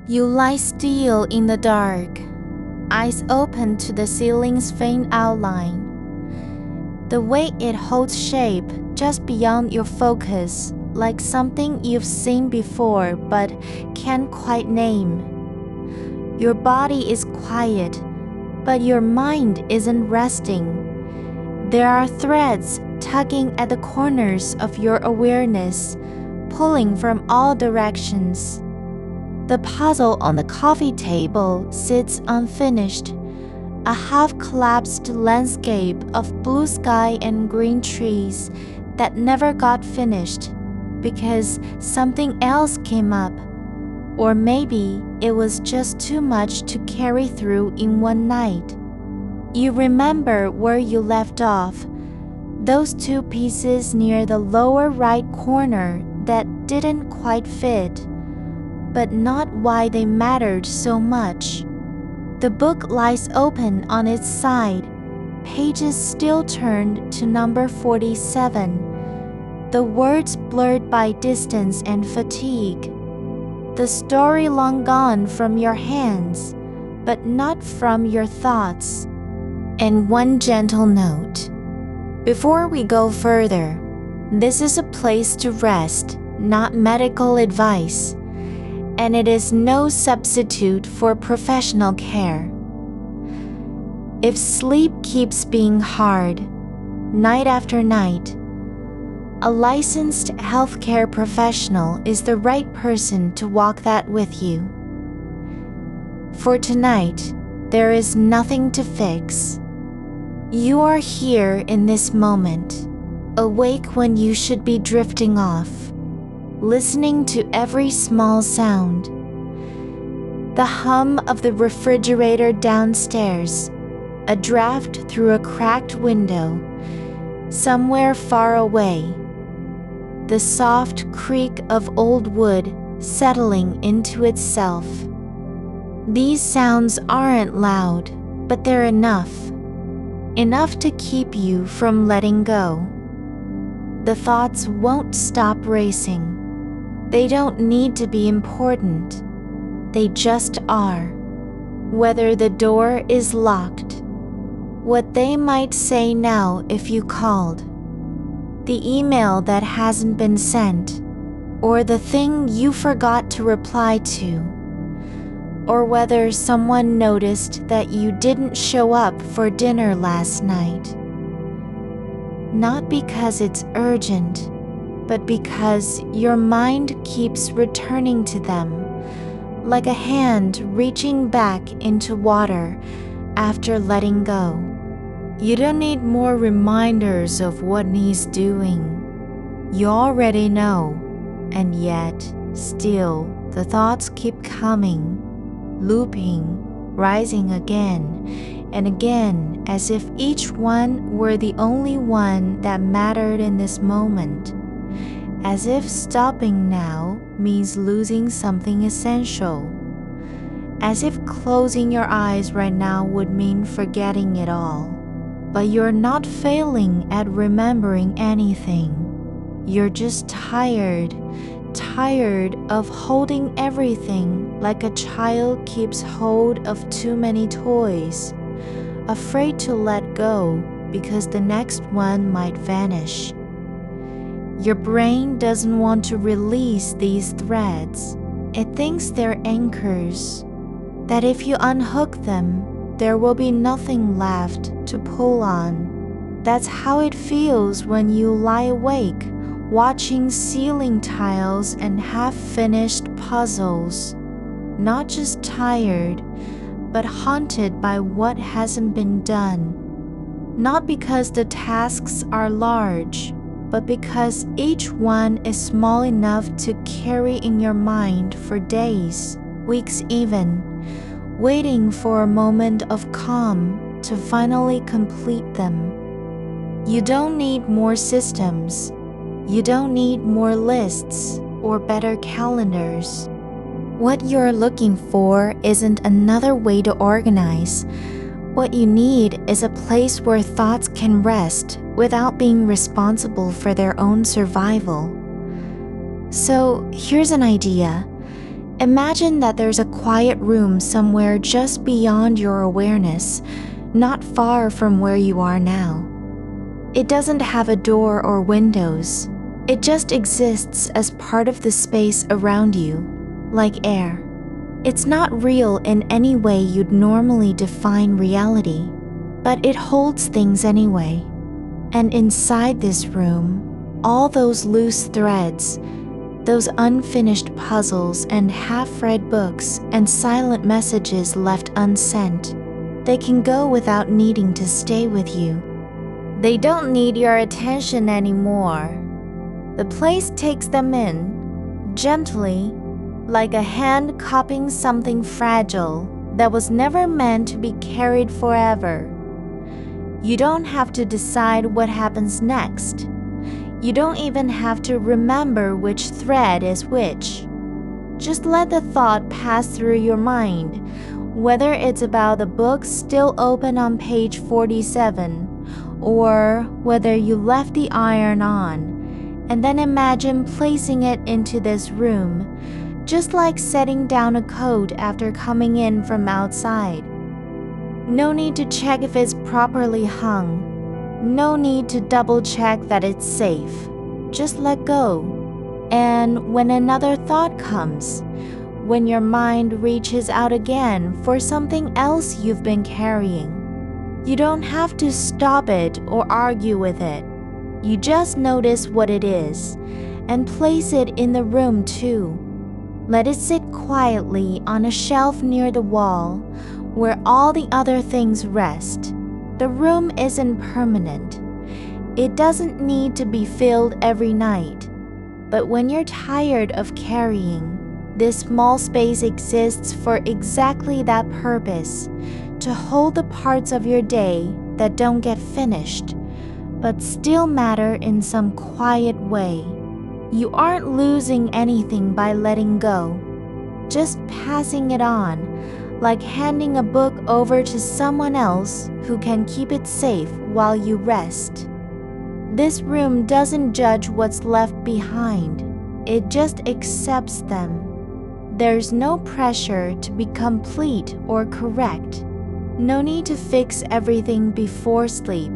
You lie still in the dark, eyes open to the ceiling's faint outline. The way it holds shape just beyond your focus, like something you've seen before but can't quite name. Your body is quiet, but your mind isn't resting. There are threads tugging at the corners of your awareness, pulling from all directions. The puzzle on the coffee table sits unfinished, a half-collapsed landscape of blue sky and green trees that never got finished because something else came up, or maybe it was just too much to carry through in one night. You remember where you left off, those two pieces near the lower right corner that didn't quite fit, but not why they mattered so much. The book lies open on its side, pages still turned to number 47, the words blurred by distance and fatigue. The story long gone from your hands, but not from your thoughts. And one gentle note. Before we go further, this is a place to rest, not medical advice, and it is no substitute for professional care. If sleep keeps being hard, night after night, a licensed healthcare professional is the right person to walk that with you. For tonight, there is nothing to fix. You are here in this moment, awake when you should be drifting off, listening to every small sound. The hum of the refrigerator downstairs, a draft through a cracked window, somewhere far away. The soft creak of old wood settling into itself. These sounds aren't loud, but they're enough. Enough to keep you from letting go. The thoughts won't stop racing. They don't need to be important. They just are. Whether the door is locked, what they might say now if you called, the email that hasn't been sent, or the thing you forgot to reply to, or whether someone noticed that you didn't show up for dinner last night. Not because it's urgent, but because your mind keeps returning to them, like a hand reaching back into water after letting go. You don't need more reminders of what needs doing. You already know, and yet, still, the thoughts keep coming, looping, rising again and again, as if each one were the only one that mattered in this moment. As if stopping now means losing something essential. As if closing your eyes right now would mean forgetting it all. But you're not failing at remembering anything. You're just tired of holding everything like a child keeps hold of too many toys, afraid to let go because the next one might vanish. Your brain doesn't want to release these threads. It thinks they're anchors, that if you unhook them, there will be nothing left to pull on. That's how it feels when you lie awake, watching ceiling tiles and half-finished puzzles. Not just tired, but haunted by what hasn't been done. Not because the tasks are large, but because each one is small enough to carry in your mind for days, weeks even, waiting for a moment of calm to finally complete them. You don't need more systems. You don't need more lists or better calendars. What you're looking for isn't another way to organize. What you need is a place where thoughts can rest without being responsible for their own survival. So here's an idea. Imagine that there's a quiet room somewhere just beyond your awareness, not far from where you are now. It doesn't have a door or windows. It just exists as part of the space around you, like air. It's not real in any way you'd normally define reality, but it holds things anyway. And inside this room, all those loose threads, those unfinished puzzles and half-read books and silent messages left unsent, they can go without needing to stay with you. They don't need your attention anymore. The place takes them in, gently, like a hand cupping something fragile that was never meant to be carried forever. You don't have to decide what happens next. You don't even have to remember which thread is which. Just let the thought pass through your mind, whether it's about the book still open on page 47, or whether you left the iron on, and then imagine placing it into this room, just like setting down a coat after coming in from outside. No need to check if it's properly hung. No need to double-check that it's safe. Just let go. And when another thought comes, when your mind reaches out again for something else you've been carrying, you don't have to stop it or argue with it. You just notice what it is and place it in the room too. Let it sit quietly on a shelf near the wall where all the other things rest. The room isn't permanent. It doesn't need to be filled every night. But when you're tired of carrying, this small space exists for exactly that purpose, to hold the parts of your day that don't get finished, but still matter in some quiet way. You aren't losing anything by letting go, just passing it on, like handing a book over to someone else who can keep it safe while you rest. This room doesn't judge what's left behind. It just accepts them. There's no pressure to be complete or correct. No need to fix everything before sleep.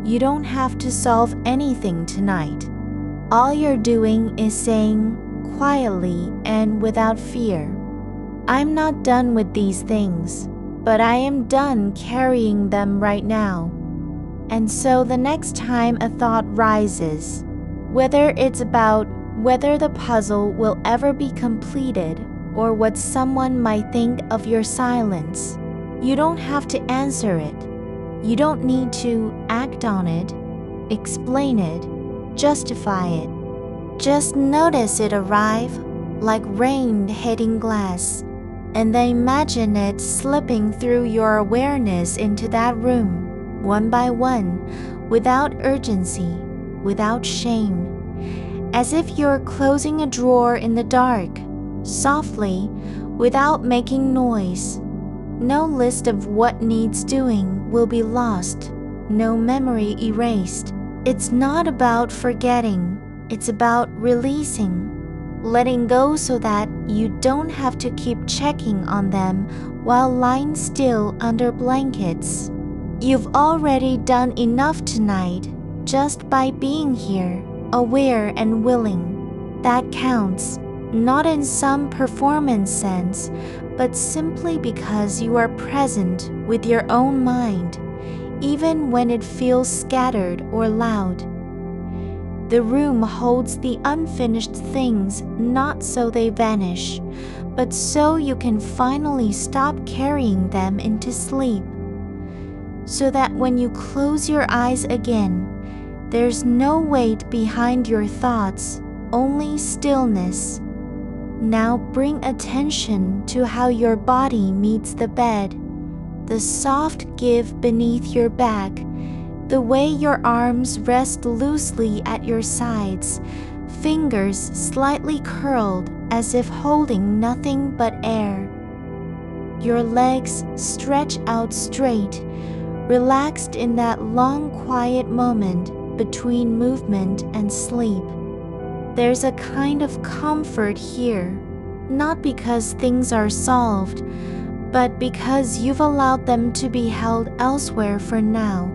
You don't have to solve anything tonight. All you're doing is saying, quietly and without fear, I'm not done with these things, but I am done carrying them right now. And so the next time a thought rises, whether it's about whether the puzzle will ever be completed or what someone might think of your silence, you don't have to answer it. You don't need to act on it, explain it, justify it. Just notice it arrive, like rain hitting glass, and then imagine it slipping through your awareness into that room, one by one, without urgency, without shame, as if you're closing a drawer in the dark, softly, without making noise. No list of what needs doing will be lost, no memory erased. It's not about forgetting, it's about releasing. Letting go so that you don't have to keep checking on them while lying still under blankets. You've already done enough tonight just by being here, aware and willing. That counts, not in some performance sense, but simply because you are present with your own mind, even when it feels scattered or loud. The room holds the unfinished things not so they vanish, but so you can finally stop carrying them into sleep. So that when you close your eyes again, there's no weight behind your thoughts, only stillness. Now bring attention to how your body meets the bed, the soft give beneath your back, the way your arms rest loosely at your sides, fingers slightly curled as if holding nothing but air. Your legs stretch out straight, relaxed in that long quiet moment between movement and sleep. There's a kind of comfort here, not because things are solved, but because you've allowed them to be held elsewhere for now.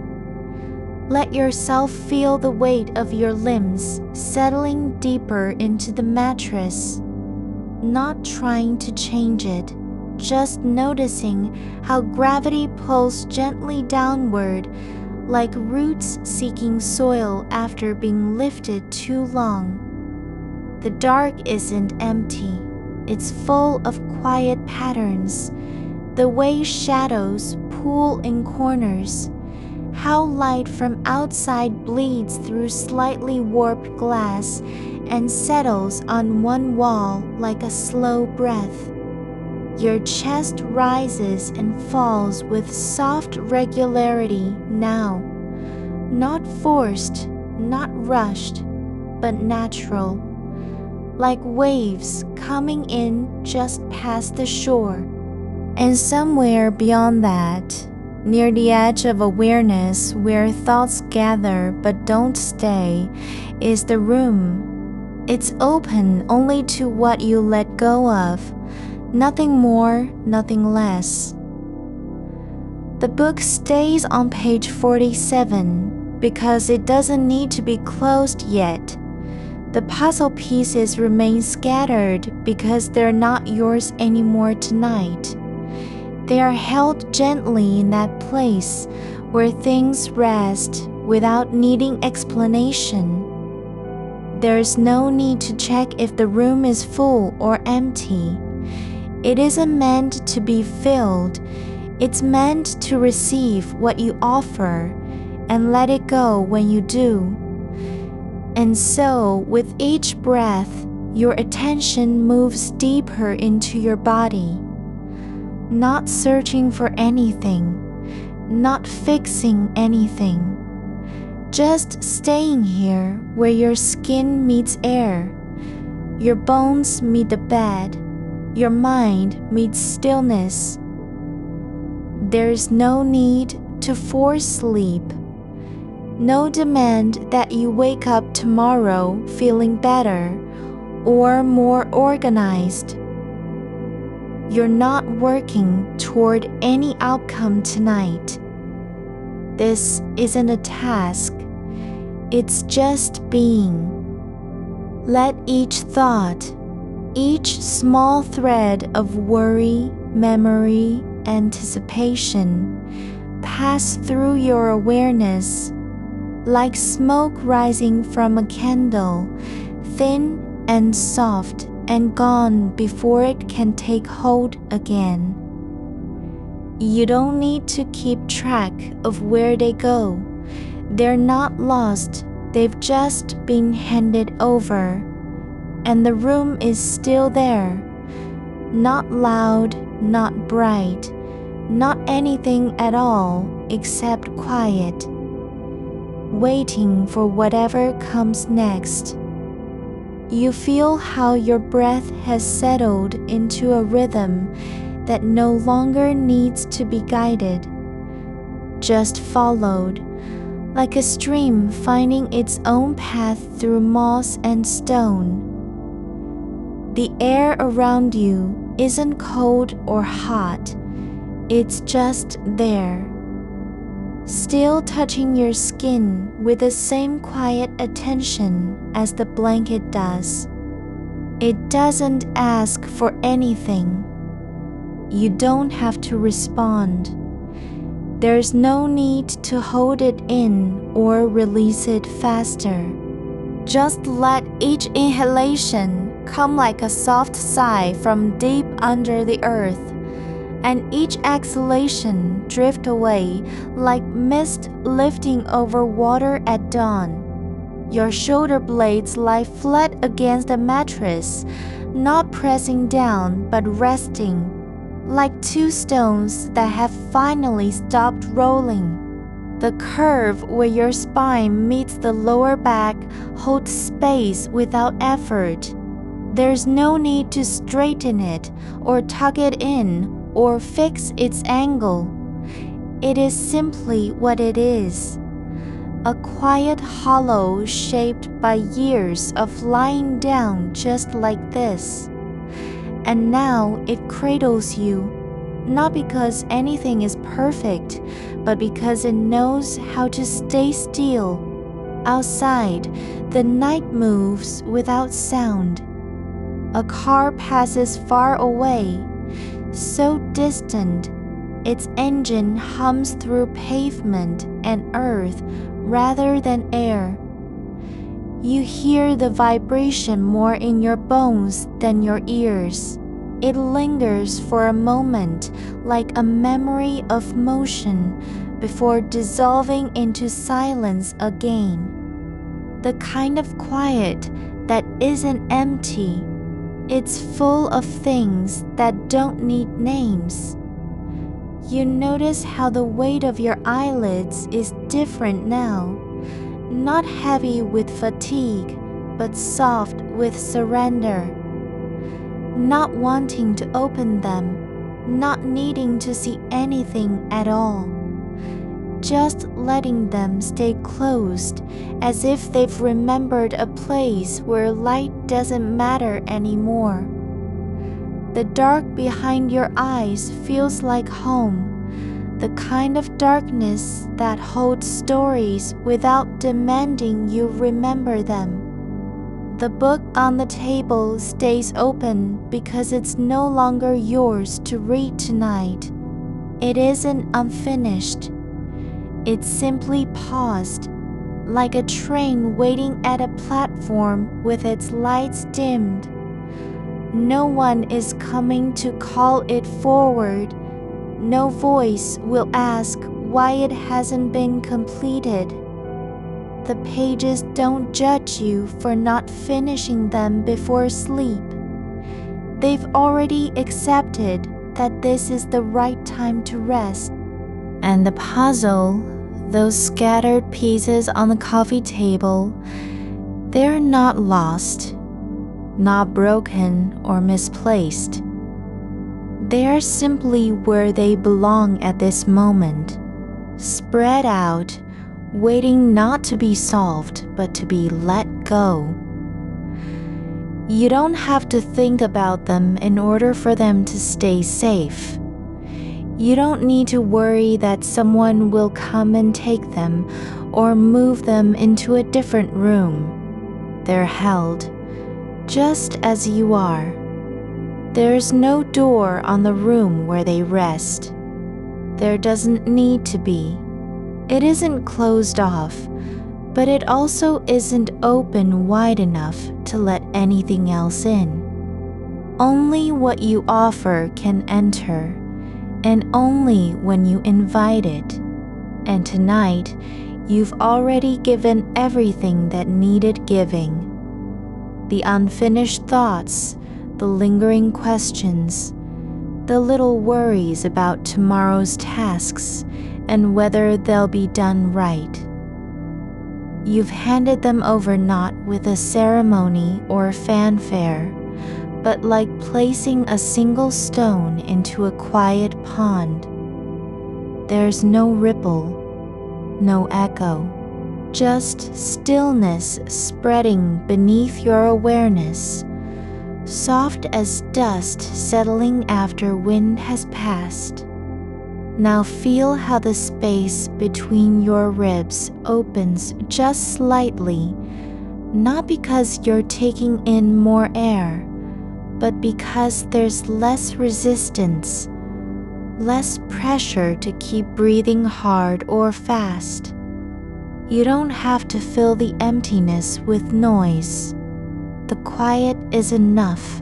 Let yourself feel the weight of your limbs settling deeper into the mattress, not trying to change it, just noticing how gravity pulls gently downward, like roots seeking soil after being lifted too long. The dark isn't empty, it's full of quiet patterns, the way shadows pool in corners, how light from outside bleeds through slightly warped glass and settles on one wall like a slow breath. Your chest rises and falls with soft regularity now, not forced, not rushed, but natural, like waves coming in just past the shore. And somewhere beyond that, near the edge of awareness where thoughts gather but don't stay, is the room. It's open only to what you let go of, nothing more, nothing less. The book stays on page 47 because it doesn't need to be closed yet. The puzzle pieces remain scattered because they're not yours anymore tonight. They are held gently in that place where things rest without needing explanation. There's no need to check if the room is full or empty. It isn't meant to be filled. It's meant to receive what you offer and let it go when you do. And so, with each breath, your attention moves deeper into your body. Not searching for anything, not fixing anything. Just staying here where your skin meets air, your bones meet the bed, your mind meets stillness. There's no need to force sleep, no demand that you wake up tomorrow feeling better or more organized. You're not working toward any outcome tonight. This isn't a task, it's just being. Let each thought, each small thread of worry, memory, anticipation pass through your awareness like smoke rising from a candle, thin and soft and gone before it can take hold again. You don't need to keep track of where they go. They're not lost, they've just been handed over. And the room is still there. Not loud, not bright, not anything at all except quiet, waiting for whatever comes next. You feel how your breath has settled into a rhythm that no longer needs to be guided, just followed, like a stream finding its own path through moss and stone. The air around you isn't cold or hot, it's just there, still touching your skin with the same quiet attention as the blanket does. It doesn't ask for anything. You don't have to respond. There's no need to hold it in or release it faster. Just let each inhalation come like a soft sigh from deep under the earth, and each exhalation drift away like mist lifting over water at dawn. Your shoulder blades lie flat against the mattress, not pressing down but resting, like two stones that have finally stopped rolling. The curve where your spine meets the lower back holds space without effort. There's no need to straighten it or tuck it in or fix its angle. It is simply what it is. A quiet hollow shaped by years of lying down just like this. and now it cradles you, not because anything is perfect, but because it knows how to stay still. Outside, the night moves without sound. A car passes far away, so distant, its engine hums through pavement and earth rather than air. You hear the vibration more in your bones than your ears. It lingers for a moment like a memory of motion before dissolving into silence again. The kind of quiet that isn't empty. It's full of things that don't need names. You notice how the weight of your eyelids is different now. Not heavy with fatigue, but soft with surrender. Not wanting to open them, not needing to see anything at all. Just letting them stay closed, as if they've remembered a place where light doesn't matter anymore. The dark behind your eyes feels like home. The kind of darkness that holds stories without demanding you remember them. The book on the table stays open because it's no longer yours to read tonight. It isn't unfinished. It's simply paused, like a train waiting at a platform with its lights dimmed. No one is coming to call it forward. No voice will ask why it hasn't been completed. The pages don't judge you for not finishing them before sleep. They've already accepted that this is the right time to rest. And the puzzle, those scattered pieces on the coffee table, they're not lost, not broken or misplaced. They are simply where they belong at this moment, spread out, waiting not to be solved, but to be let go. You don't have to think about them in order for them to stay safe. You don't need to worry that someone will come and take them or move them into a different room. They're held just as you are. There's no door on the room where they rest. There doesn't need to be. It isn't closed off, but it also isn't open wide enough to let anything else in. Only what you offer can enter, and only when you invite it. And tonight, you've already given everything that needed giving. The unfinished thoughts, the lingering questions, the little worries about tomorrow's tasks and whether they'll be done right. You've handed them over not with a ceremony or fanfare, but like placing a single stone into a quiet pond. There's no ripple, no echo, just stillness spreading beneath your awareness, soft as dust settling after wind has passed. Now feel how the space between your ribs opens just slightly, not because you're taking in more air, but because there's less resistance, less pressure to keep breathing hard or fast. You don't have to fill the emptiness with noise. The quiet is enough.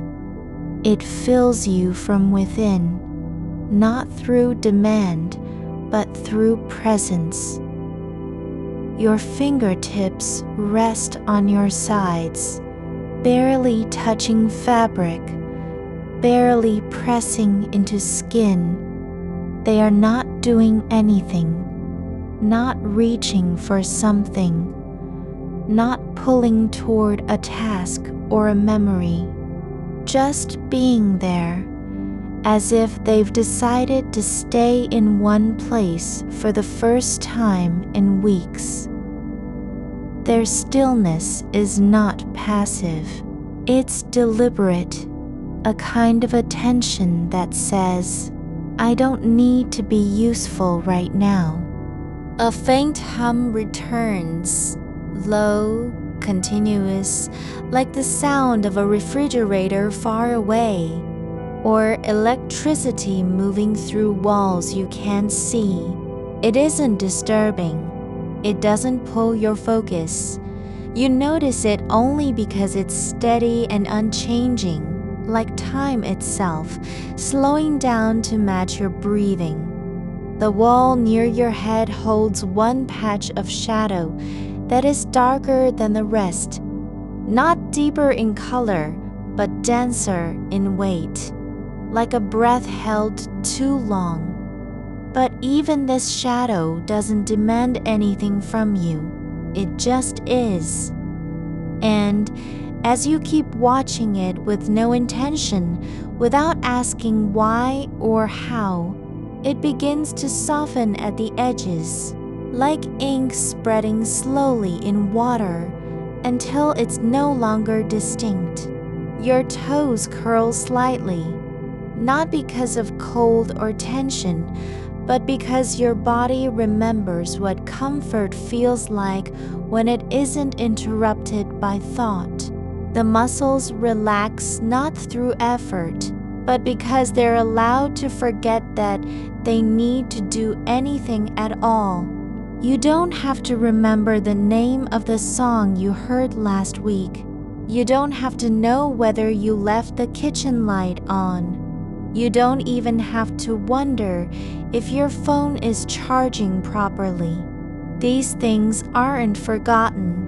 It fills you from within, not through demand, but through presence. Your fingertips rest on your sides, barely touching fabric, barely pressing into skin. They are not doing anything, not reaching for something, not pulling toward a task or a memory, just being there, as if they've decided to stay in one place for the first time in weeks. Their stillness is not passive, it's deliberate. a kind of attention that says, I don't need to be useful right now. A faint hum returns, low, continuous, like the sound of a refrigerator far away, or electricity moving through walls you can't see. It isn't disturbing. It doesn't pull your focus. You notice it only because it's steady and unchanging, like time itself, slowing down to match your breathing. The wall near your head holds one patch of shadow that is darker than the rest, not deeper in color, but denser in weight, like a breath held too long. But even this shadow doesn't demand anything from you. It just is. And as you keep watching it with no intention, without asking why or how, it begins to soften at the edges, like ink spreading slowly in water until it's no longer distinct. Your toes curl slightly, not because of cold or tension, but because your body remembers what comfort feels like when it isn't interrupted by thought. The muscles relax not through effort, but because they're allowed to forget that they need to do anything at all. You don't have to remember the name of the song you heard last week. You don't have to know whether you left the kitchen light on. You don't even have to wonder if your phone is charging properly. These things aren't forgotten.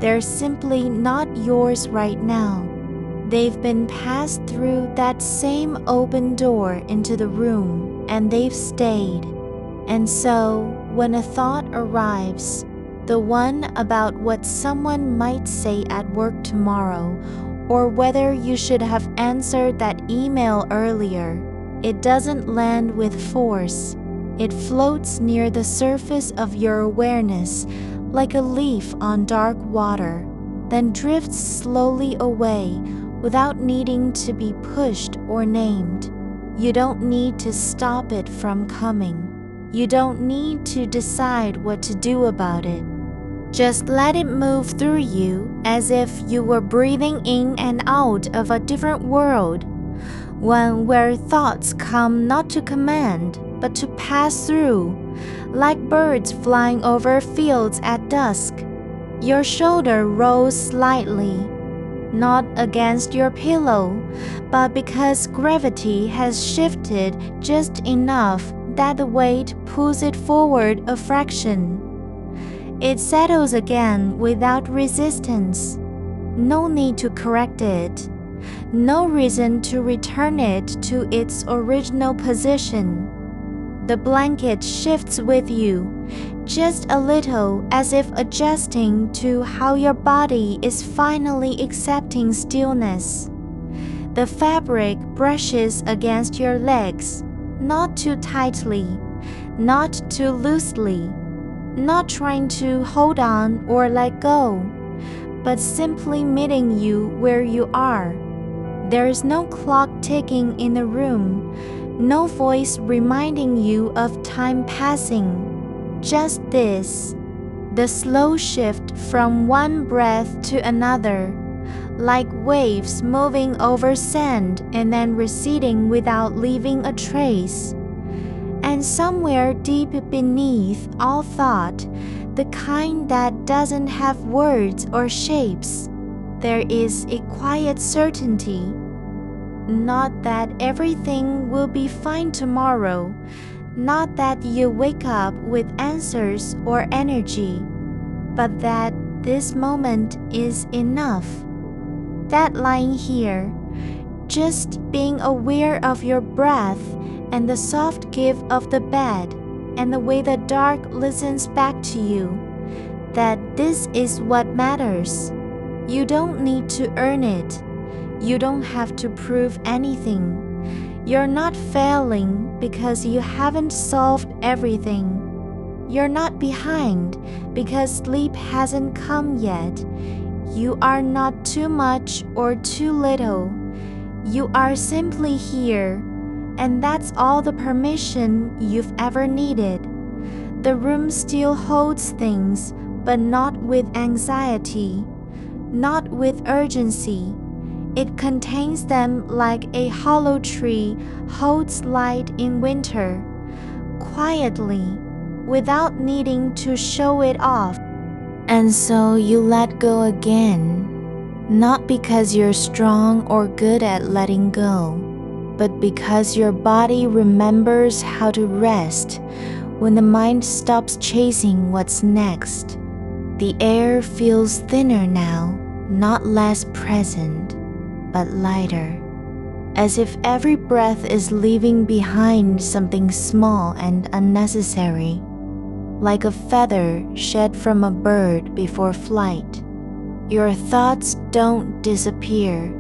They're simply not yours right now. They've been passed through that same open door into the room, and they've stayed. And so, when a thought arrives, the one about what someone might say at work tomorrow, or whether you should have answered that email earlier, it doesn't land with force. It floats near the surface of your awareness like a leaf on dark water, then drifts slowly away without needing to be pushed or named. You don't need to stop it from coming. You don't need to decide what to do about it. Just let it move through you as if you were breathing in and out of a different world, one where thoughts come not to command, but to pass through, like birds flying over fields at dusk. Your shoulder rolls slightly, not against your pillow, but because gravity has shifted just enough that the weight pulls it forward a fraction. It settles again without resistance. No need to correct it. No reason to return it to its original position. The blanket shifts with you, just a little, as if adjusting to how your body is finally accepting stillness. The fabric brushes against your legs, not too tightly, not too loosely, not trying to hold on or let go, but simply meeting you where you are. There is no clock ticking in the room, no voice reminding you of time passing. Just this, the slow shift from one breath to another, like waves moving over sand and then receding without leaving a trace. And somewhere deep beneath all thought, the kind that doesn't have words or shapes, there is a quiet certainty. Not that everything will be fine tomorrow, not that you wake up with answers or energy, but that this moment is enough. That lying here, just being aware of your breath and the soft give of the bed and the way the dark listens back to you, that this is what matters. You don't need to earn it. You don't have to prove anything. You're not failing because you haven't solved everything. You're not behind because sleep hasn't come yet. You are not too much or too little. You are simply here, and that's all the permission you've ever needed. The room still holds things, but not with anxiety, not with urgency. It contains them like a hollow tree holds light in winter, quietly, without needing to show it off. And so you let go again, not because you're strong or good at letting go, but because your body remembers how to rest when the mind stops chasing what's next. The air feels thinner now, not less present, but lighter, as if every breath is leaving behind something small and unnecessary, like a feather shed from a bird before flight. Your thoughts don't disappear.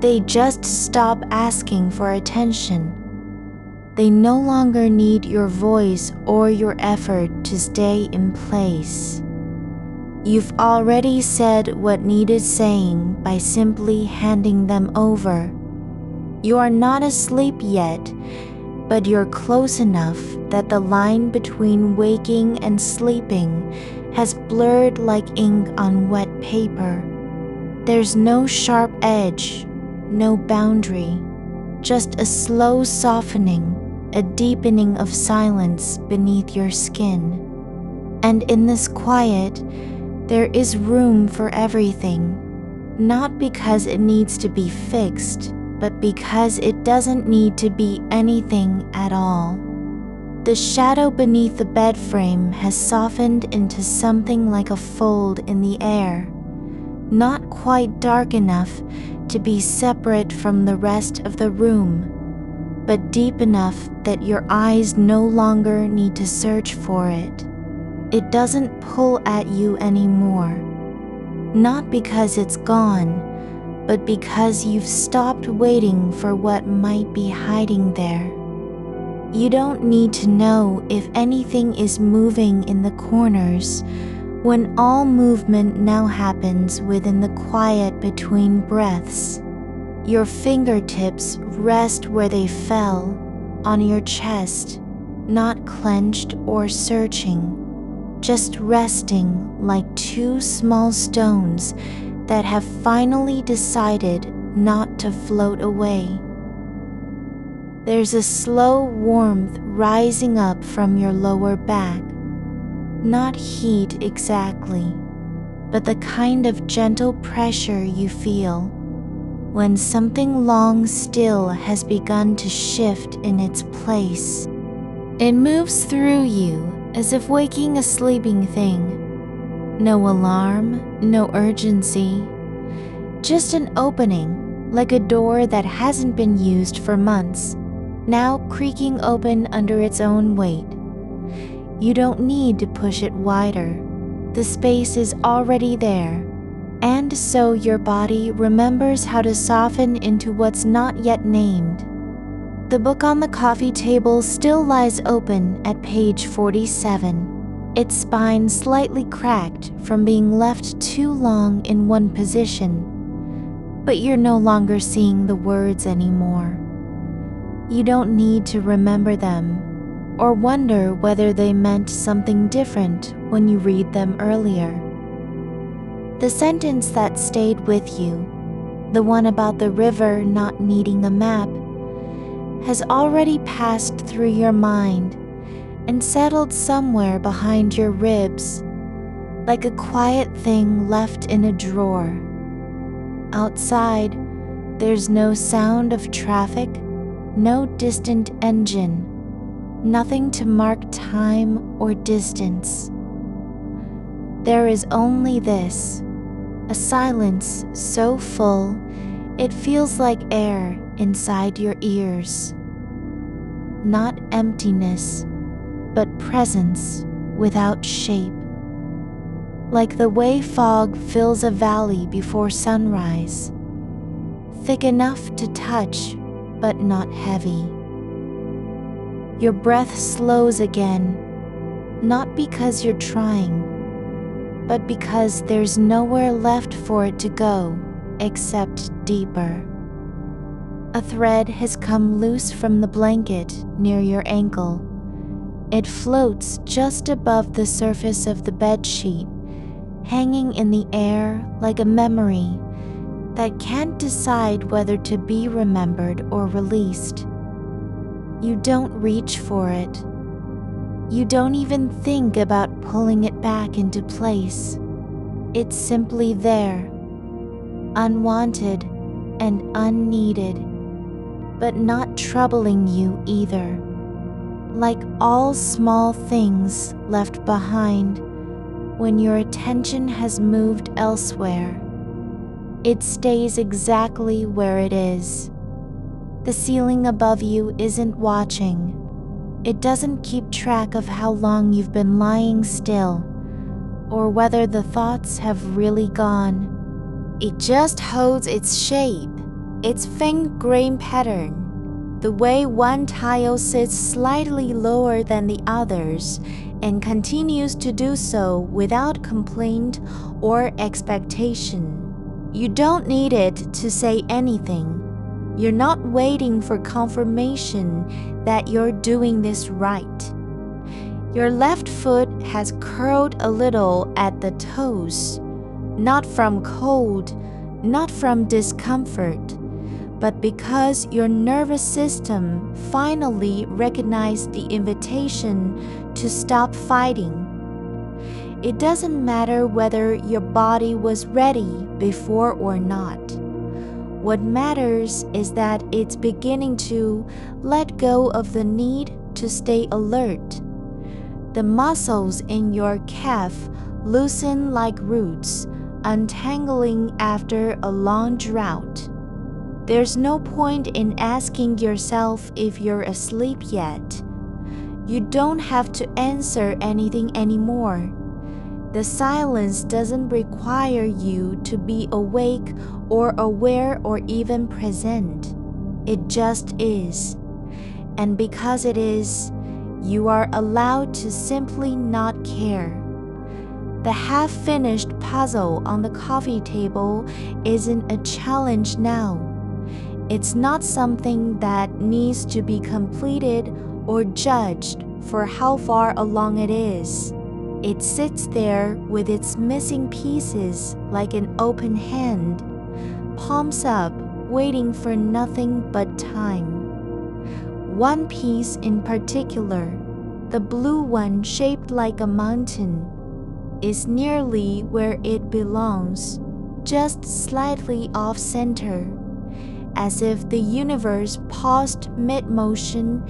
They just stop asking for attention. They no longer need your voice or your effort to stay in place. You've already said what needed saying by simply handing them over. You are not asleep yet, but you're close enough that the line between waking and sleeping has blurred like ink on wet paper. There's no sharp edge, no boundary, just a slow softening, a deepening of silence beneath your skin. And in this quiet, there is room for everything, not because it needs to be fixed, but because it doesn't need to be anything at all. The shadow beneath the bed frame has softened into something like a fold in the air, not quite dark enough to be separate from the rest of the room, but deep enough that your eyes no longer need to search for it. It doesn't pull at you anymore, not because it's gone, but because you've stopped waiting for what might be hiding there. You don't need to know if anything is moving in the corners, when all movement now happens within the quiet between breaths. Your fingertips rest where they fell, on your chest, not clenched or searching, just resting like two small stones that have finally decided not to float away. There's a slow warmth rising up from your lower back, not heat exactly, but the kind of gentle pressure you feel when something long still has begun to shift in its place. It moves through you as if waking a sleeping thing. No alarm, no urgency, just an opening, like a door that hasn't been used for months, now creaking open under its own weight. You don't need to push it wider. The space is already there, and so your body remembers how to soften into what's not yet named. The book on the coffee table still lies open at page 47, its spine slightly cracked from being left too long in one position. But you're no longer seeing the words anymore. You don't need to remember them, or wonder whether they meant something different when you read them earlier. The sentence that stayed with you, the one about the river not needing a map, has already passed through your mind and settled somewhere behind your ribs, like a quiet thing left in a drawer. Outside, there's no sound of traffic, no distant engine, nothing to mark time or distance. There is only this, a silence so full it feels like air inside your ears. Not emptiness, but presence without shape. Like the way fog fills a valley before sunrise, thick enough to touch, but not heavy. Your breath slows again, not because you're trying, but because there's nowhere left for it to go except deeper. A thread has come loose from the blanket near your ankle. It floats just above the surface of the bedsheet, hanging in the air like a memory that can't decide whether to be remembered or released. You don't reach for it. You don't even think about pulling it back into place. It's simply there, unwanted and unneeded, but not troubling you either. Like all small things left behind when your attention has moved elsewhere, it stays exactly where it is. The ceiling above you isn't watching. It doesn't keep track of how long you've been lying still or whether the thoughts have really gone. It just holds its shape, its faint grain pattern, the way one tile sits slightly lower than the others and continues to do so without complaint or expectation. You don't need it to say anything. You're not waiting for confirmation that you're doing this right. Your left foot has curled a little at the toes, not from cold, not from discomfort, but because your nervous system finally recognized the invitation to stop fighting. It doesn't matter whether your body was ready before or not. What matters is that it's beginning to let go of the need to stay alert. The muscles in your calf loosen like roots, untangling after a long drought. There's no point in asking yourself if you're asleep yet. You don't have to answer anything anymore. The silence doesn't require you to be awake or aware or even present. It just is. And because it is, you are allowed to simply not care. The half-finished puzzle on the coffee table isn't a challenge now. It's not something that needs to be completed or judged for how far along it is. It sits there with its missing pieces like an open hand, palms up, waiting for nothing but time. One piece in particular, the blue one shaped like a mountain, is nearly where it belongs, just slightly off-center, as if the universe paused mid-motion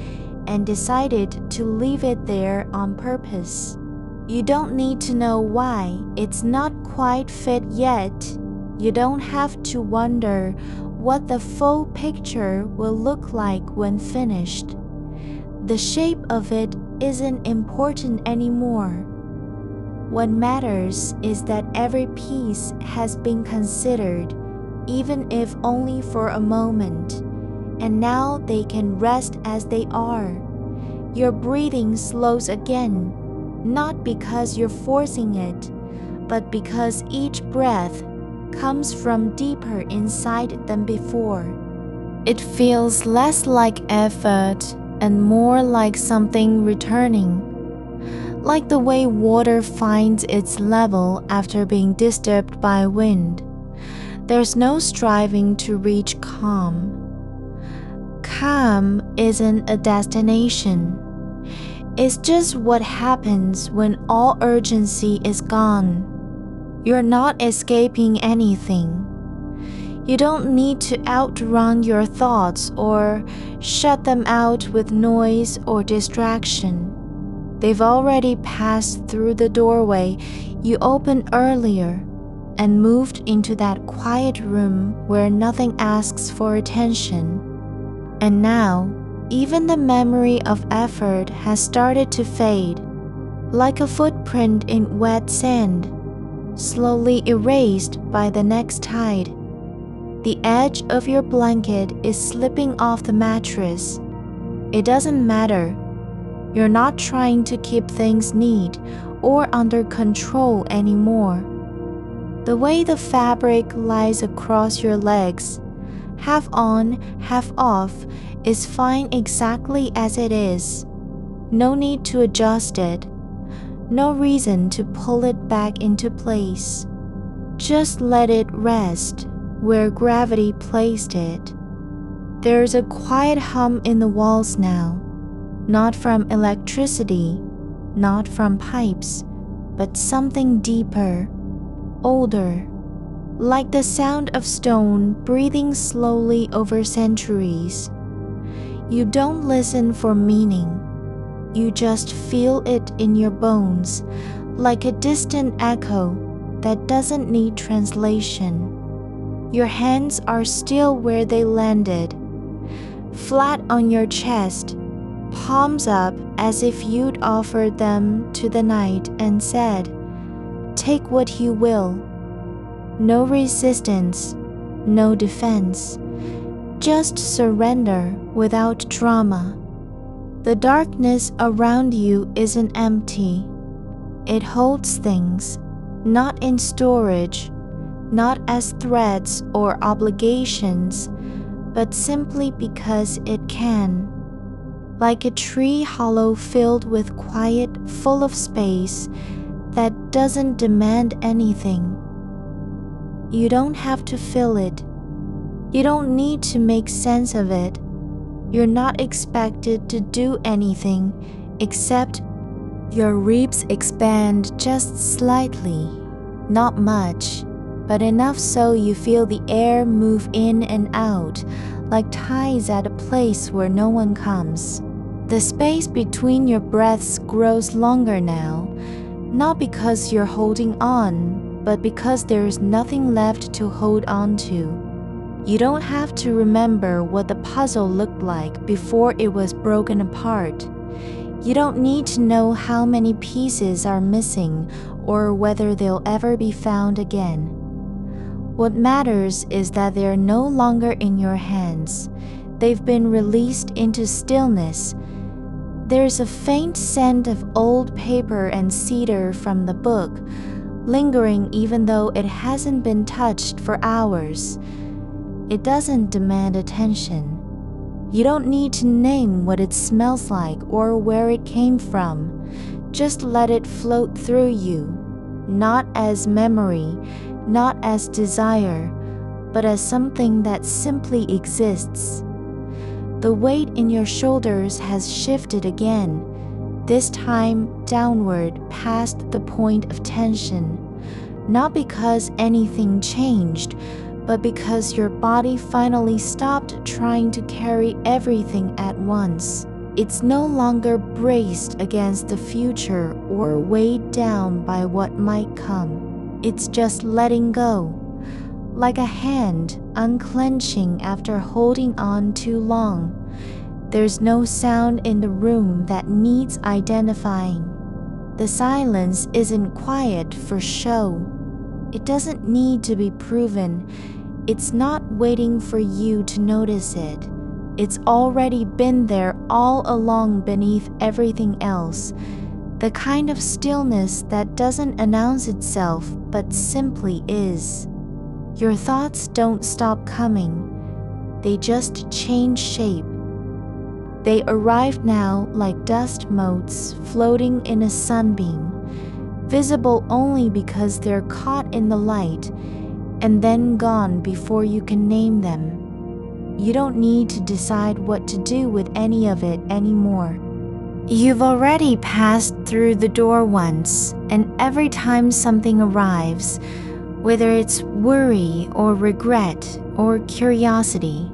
and decided to leave it there on purpose. You don't need to know why it's not quite fit yet. You don't have to wonder what the full picture will look like when finished. The shape of it isn't important anymore. What matters is that every piece has been considered, even if only for a moment, and now they can rest as they are. Your breathing slows again, not because you're forcing it, but because each breath comes from deeper inside than before. It feels less like effort and more like something returning, like the way water finds its level after being disturbed by wind. There's no striving to reach calm. Calm isn't a destination. It's just what happens when all urgency is gone. You're not escaping anything. You don't need to outrun your thoughts or shut them out with noise or distraction. They've already passed through the doorway you opened earlier and moved into that quiet room where nothing asks for attention. And now, even the memory of effort has started to fade, like a footprint in wet sand, slowly erased by the next tide. The edge of your blanket is slipping off the mattress. It doesn't matter. You're not trying to keep things neat or under control anymore. The way the fabric lies across your legs, half on, half off, is fine exactly as it is. No need to adjust it. No reason to pull it back into place. Just let it rest where gravity placed it. There's a quiet hum in the walls now, not from electricity, not from pipes, but something deeper, older, like the sound of stone breathing slowly over centuries. You don't listen for meaning. You just feel it in your bones, like a distant echo that doesn't need translation. Your hands are still where they landed, flat on your chest, palms up as if you'd offered them to the night and said, "Take what you will." No resistance, no defense, just surrender without drama. The darkness around you isn't empty. It holds things, not in storage, not as threats or obligations, but simply because it can. Like a tree hollow filled with quiet, full of space that doesn't demand anything. You don't have to fill it. You don't need to make sense of it. You're not expected to do anything except your ribs expand just slightly, not much, but enough so you feel the air move in and out, like tides at a place where no one comes. The space between your breaths grows longer now, not because you're holding on, but because there's nothing left to hold on to. You don't have to remember what the puzzle looked like before it was broken apart. You don't need to know how many pieces are missing or whether they'll ever be found again. What matters is that they're no longer in your hands. They've been released into stillness. There's a faint scent of old paper and cedar from the book, lingering even though it hasn't been touched for hours. It doesn't demand attention. You don't need to name what it smells like or where it came from. Just let it float through you, not as memory, not as desire, but as something that simply exists. The weight in your shoulders has shifted again, this time downward past the point of tension, not because anything changed, but because your body finally stopped trying to carry everything at once. It's no longer braced against the future or weighed down by what might come. It's just letting go, like a hand unclenching after holding on too long. There's no sound in the room that needs identifying. The silence isn't quiet for show. It doesn't need to be proven. It's not waiting for you to notice it. It's already been there all along beneath everything else. The kind of stillness that doesn't announce itself but simply is. Your thoughts don't stop coming. They just change shape. They arrive now like dust motes floating in a sunbeam, visible only because they're caught in the light, and then gone before you can name them. You don't need to decide what to do with any of it anymore. You've already passed through the door once, and every time something arrives, whether it's worry or regret or curiosity,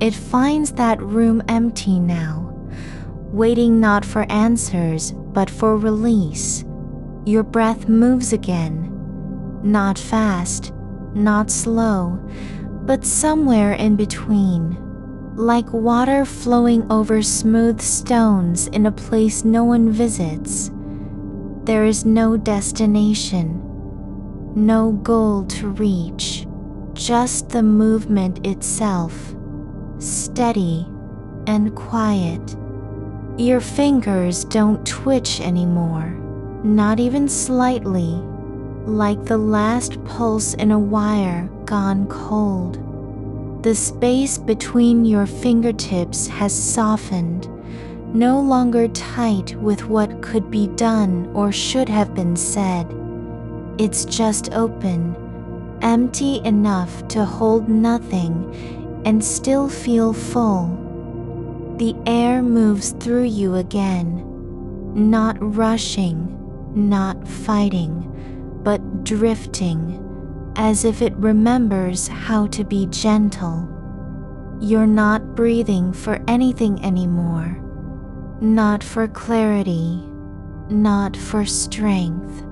it finds that room empty now, waiting not for answers but for release. Your breath moves again, not fast, not slow, but somewhere in between, like water flowing over smooth stones in a place no one visits. There is no destination, no goal to reach, just the movement itself, steady and quiet. Your fingers don't twitch anymore, not even slightly, like the last pulse in a wire gone cold. The space between your fingertips has softened, no longer tight with what could be done or should have been said. It's just open, empty enough to hold nothing and still feel full. The air moves through you again, not rushing, not fighting, but drifting, as if it remembers how to be gentle. You're not breathing for anything anymore, not for clarity, not for strength,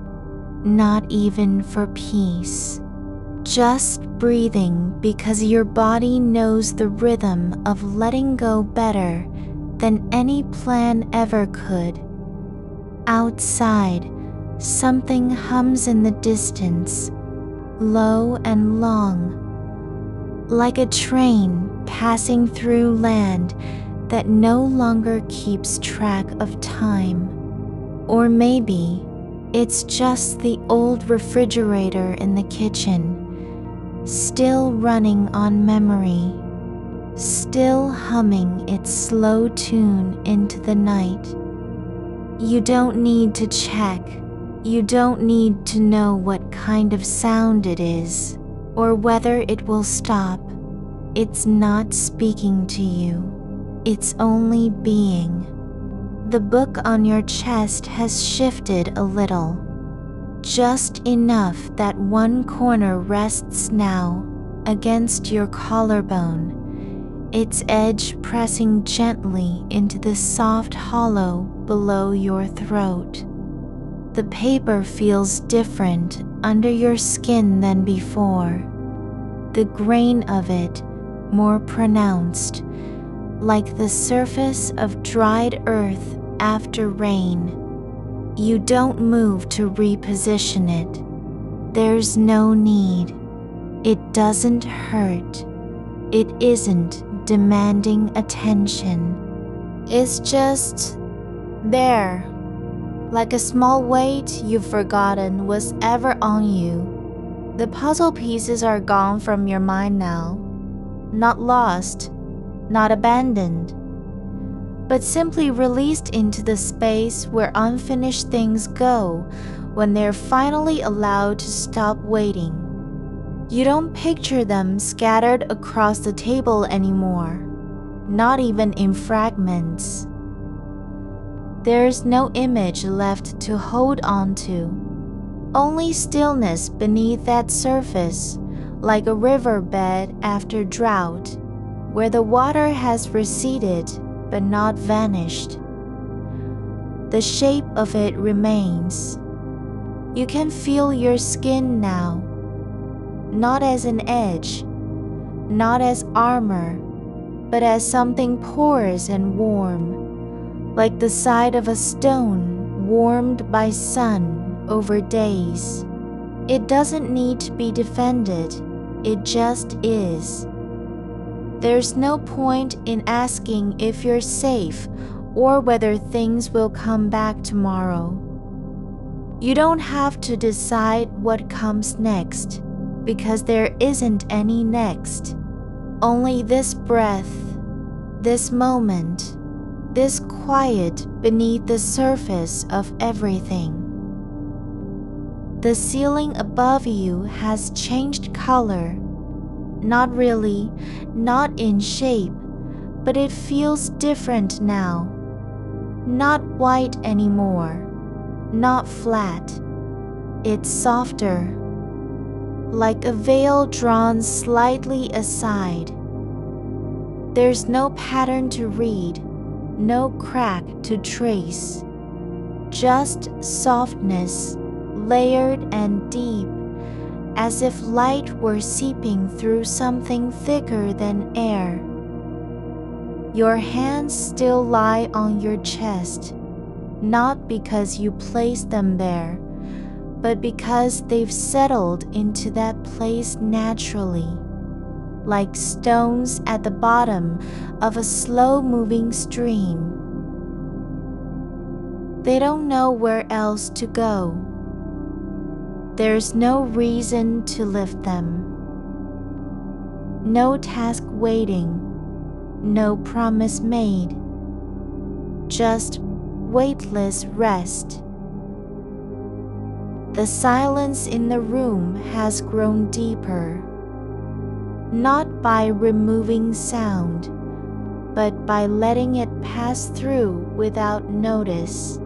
not even for peace. Just breathing because your body knows the rhythm of letting go better than any plan ever could. Outside, something hums in the distance, low and long, like a train passing through land that no longer keeps track of time. Or maybe it's just the old refrigerator in the kitchen, still running on memory, still humming its slow tune into the night. You don't need to check. You don't need to know what kind of sound it is, or whether it will stop. It's not speaking to you. It's only being. The book on your chest has shifted a little, just enough that one corner rests now against your collarbone, its edge pressing gently into the soft hollow below your throat. The paper feels different under your skin than before, the grain of it more pronounced, like the surface of dried earth after rain. You don't move to reposition it. There's no need. It doesn't hurt. It isn't demanding attention. It's just there, like a small weight you've forgotten was ever on you. The puzzle pieces are gone from your mind now, not lost, not abandoned, but simply released into the space where unfinished things go when they're finally allowed to stop waiting. You don't picture them scattered across the table anymore, not even in fragments. There's no image left to hold on to, only stillness beneath that surface, like a riverbed after drought, where the water has receded but not vanished. The shape of it remains. You can feel your skin now, not as an edge, not as armor, but as something porous and warm, like the side of a stone warmed by sun over days. It doesn't need to be defended, it just is. There's no point in asking if you're safe or whether things will come back tomorrow. You don't have to decide what comes next, because there isn't any next. Only this breath, this moment, this quiet beneath the surface of everything. The ceiling above you has changed color. Not really, not in shape, but it feels different now. Not white anymore, not flat. It's softer, like a veil drawn slightly aside. There's no pattern to read, no crack to trace. Just softness, layered and deep, as if light were seeping through something thicker than air. Your hands still lie on your chest, not because you placed them there, but because they've settled into that place naturally, like stones at the bottom of a slow-moving stream. They don't know where else to go. There's no reason to lift them. No task waiting, no promise made, just weightless rest. The silence in the room has grown deeper, not by removing sound, but by letting it pass through without notice.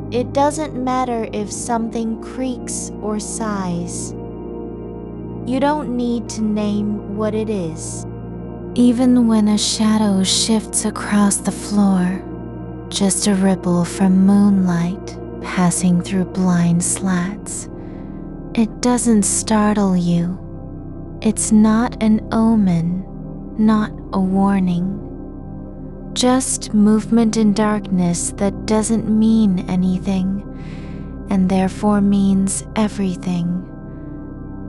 It doesn't matter if something creaks or sighs. You don't need to name what it is. Even when a shadow shifts across the floor, just a ripple from moonlight passing through blind slats, it doesn't startle you. It's not an omen, not a warning. Just movement in darkness that doesn't mean anything, and therefore means everything.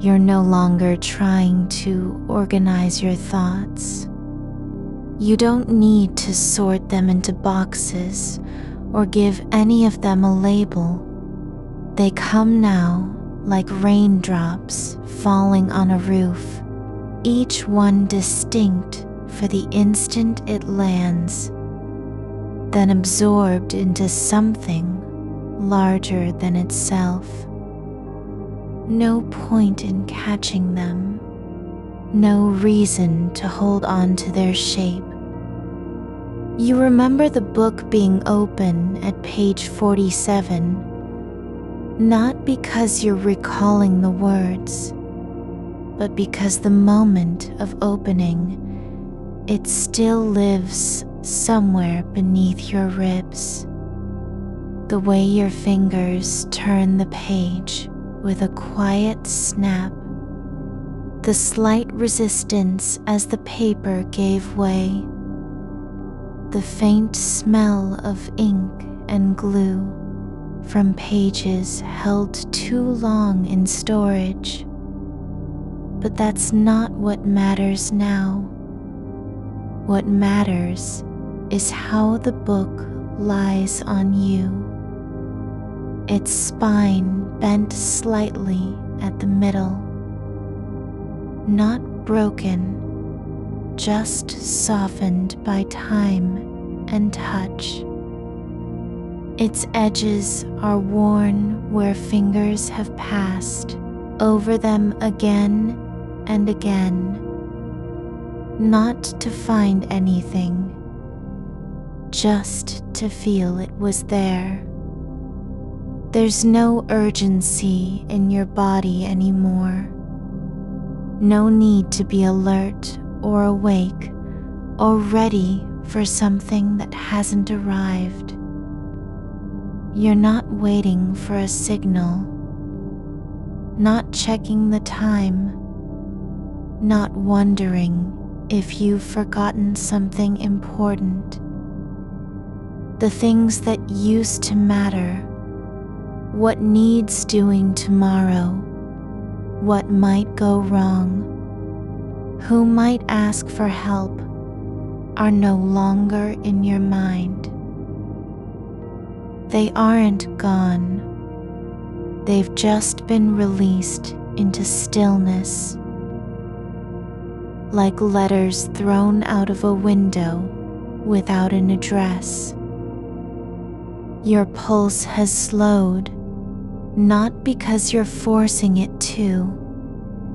You're no longer trying to organize your thoughts. You don't need to sort them into boxes or give any of them a label. They come now like raindrops falling on a roof, each one distinct for the instant it lands, then absorbed into something larger than itself. No point in catching them, no reason to hold on to their shape. You remember the book being open at page 47, not because you're recalling the words, but because the moment of opening, it still lives somewhere beneath your ribs. The way your fingers turn the page with a quiet snap, the slight resistance as the paper gave way, the faint smell of ink and glue from pages held too long in storage. But that's not what matters now. What matters is how the book lies on you. Its spine bent slightly at the middle, not broken, just softened by time and touch. Its edges are worn where fingers have passed over them again and again, not to find anything, just to feel it was there. There's no urgency in your body anymore. No need to be alert or awake or ready for something that hasn't arrived. You're not waiting for a signal, not checking the time, not wondering if you've forgotten something important. The things that used to matter, what needs doing tomorrow, what might go wrong, who might ask for help, are no longer in your mind. They aren't gone. They've just been released into stillness, like letters thrown out of a window without an address. Your pulse has slowed, not because you're forcing it to,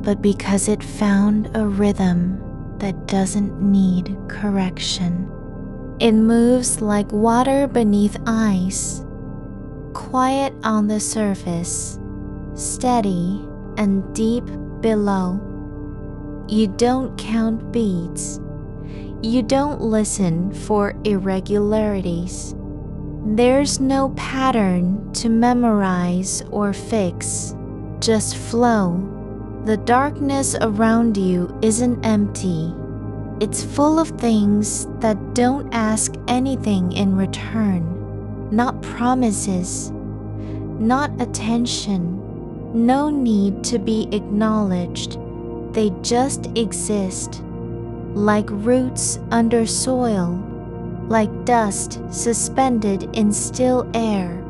but because it found a rhythm that doesn't need correction. It moves like water beneath ice, quiet on the surface, steady and deep below. You don't count beats. You don't listen for irregularities. There's no pattern to memorize or fix. Just flow. The darkness around you isn't empty. It's full of things that don't ask anything in return. Not promises, not attention, no need to be acknowledged. They just exist, like roots under soil, like dust suspended in still air.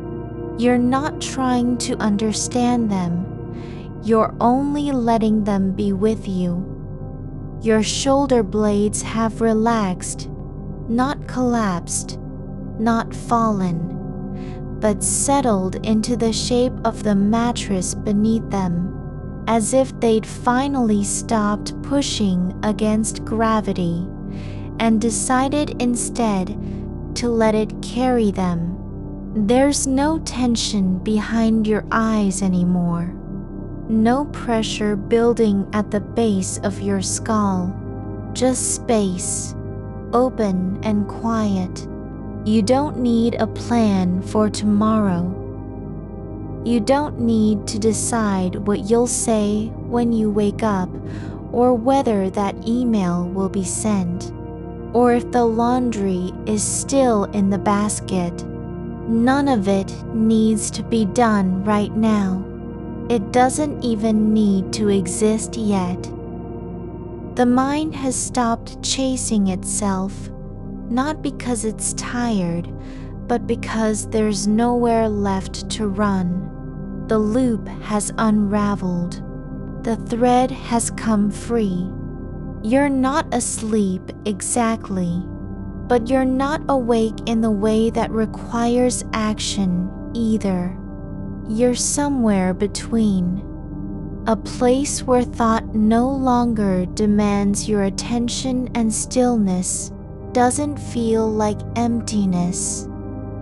You're not trying to understand them. You're only letting them be with you. Your shoulder blades have relaxed, not collapsed, not fallen, but settled into the shape of the mattress beneath them, as if they'd finally stopped pushing against gravity and decided instead to let it carry them. There's no tension behind your eyes anymore. No pressure building at the base of your skull. Just space, open and quiet. You don't need a plan for tomorrow. You don't need to decide what you'll say when you wake up, or whether that email will be sent, or if the laundry is still in the basket. None of it needs to be done right now. It doesn't even need to exist yet. The mind has stopped chasing itself, not because it's tired, but because there's nowhere left to run. The loop has unraveled. The thread has come free. You're not asleep exactly, but you're not awake in the way that requires action either. You're somewhere between. A place where thought no longer demands your attention and stillness doesn't feel like emptiness.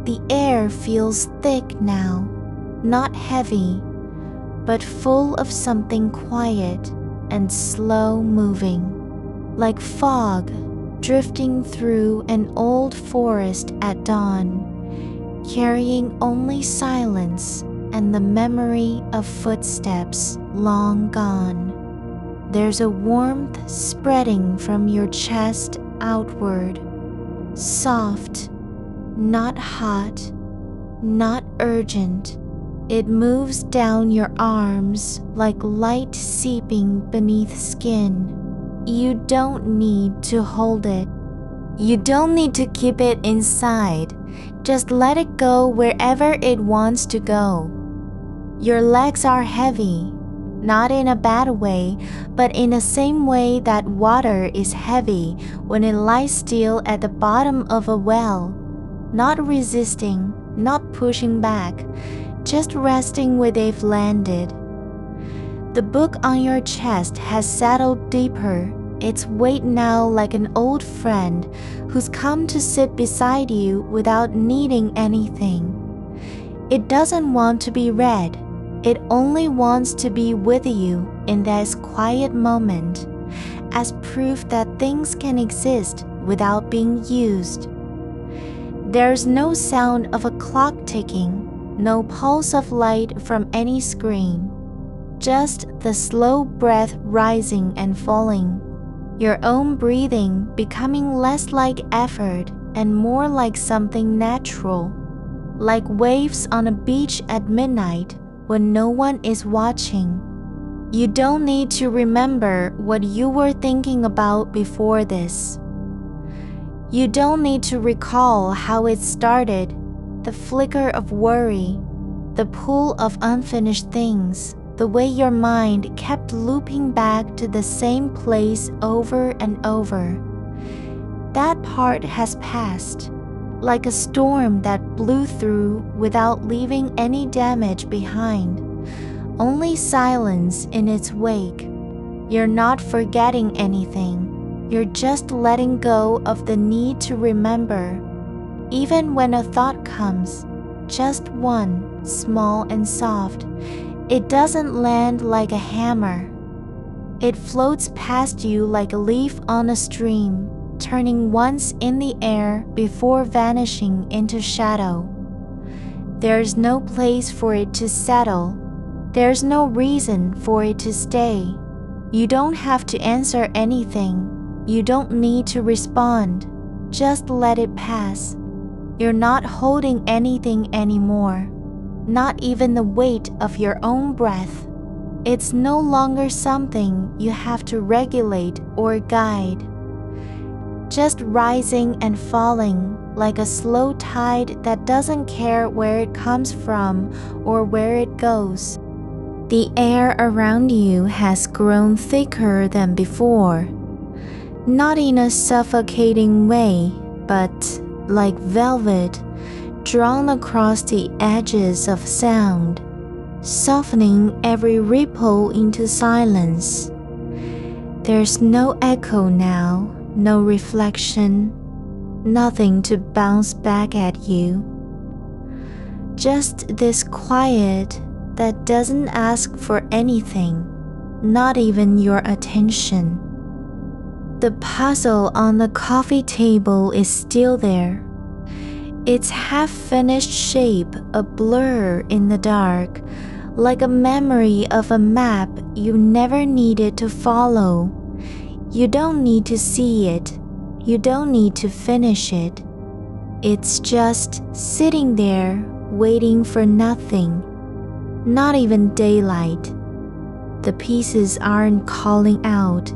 The air feels thick now, not heavy, but full of something quiet and slow moving, like fog drifting through an old forest at dawn, carrying only silence and the memory of footsteps long gone. There's a warmth spreading from your chest outward, soft, not hot, not urgent. It moves down your arms like light seeping beneath skin. You don't need to hold it. You don't need to keep it inside. Just let it go wherever it wants to go. Your legs are heavy, not in a bad way, but in the same way that water is heavy when it lies still at the bottom of a well, not resisting, not pushing back, just resting where they've landed. The book on your chest has settled deeper, its weight now like an old friend who's come to sit beside you without needing anything. It doesn't want to be read. It only wants to be with you in this quiet moment, as proof that things can exist without being used. There's no sound of a clock ticking, no pulse of light from any screen, just the slow breath rising and falling, your own breathing becoming less like effort and more like something natural, like waves on a beach at midnight when no one is watching. You don't need to remember what you were thinking about before this. You don't need to recall how it started, the flicker of worry, the pull of unfinished things, the way your mind kept looping back to the same place over and over. That part has passed, like a storm that blew through without leaving any damage behind, only silence in its wake. You're not forgetting anything, you're just letting go of the need to remember. Even when a thought comes, just one, small and soft, it doesn't land like a hammer. It floats past you like a leaf on a stream, turning once in the air before vanishing into shadow. There's no place for it to settle. There's no reason for it to stay. You don't have to answer anything. You don't need to respond. Just let it pass. You're not holding anything anymore, not even the weight of your own breath. It's no longer something you have to regulate or guide. Just rising and falling like a slow tide that doesn't care where it comes from or where it goes. The air around you has grown thicker than before. not in a suffocating way, but like velvet drawn across the edges of sound, softening every ripple into silence. There's no echo now, no reflection, nothing to bounce back at you. Just this quiet that doesn't ask for anything, not even your attention. The puzzle on the coffee table is still there, its half-finished shape a blur in the dark, like a memory of a map you never needed to follow. You don't need to see it, you don't need to finish it. It's just sitting there waiting for nothing, not even daylight. The pieces aren't calling out.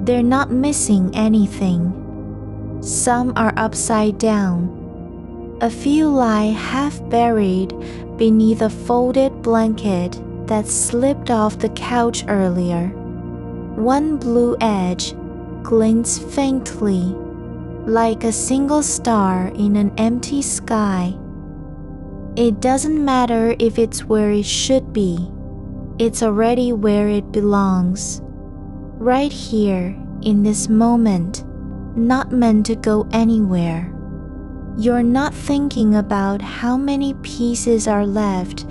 They're not missing anything. Some are upside down. A few lie half buried beneath a folded blanket that slipped off the couch earlier. One blue edge glints faintly, like a single star in an empty sky. It doesn't matter if it's where it should be. It's already where it belongs. Right here, in this moment, not meant to go anywhere. You're not thinking about how many pieces are left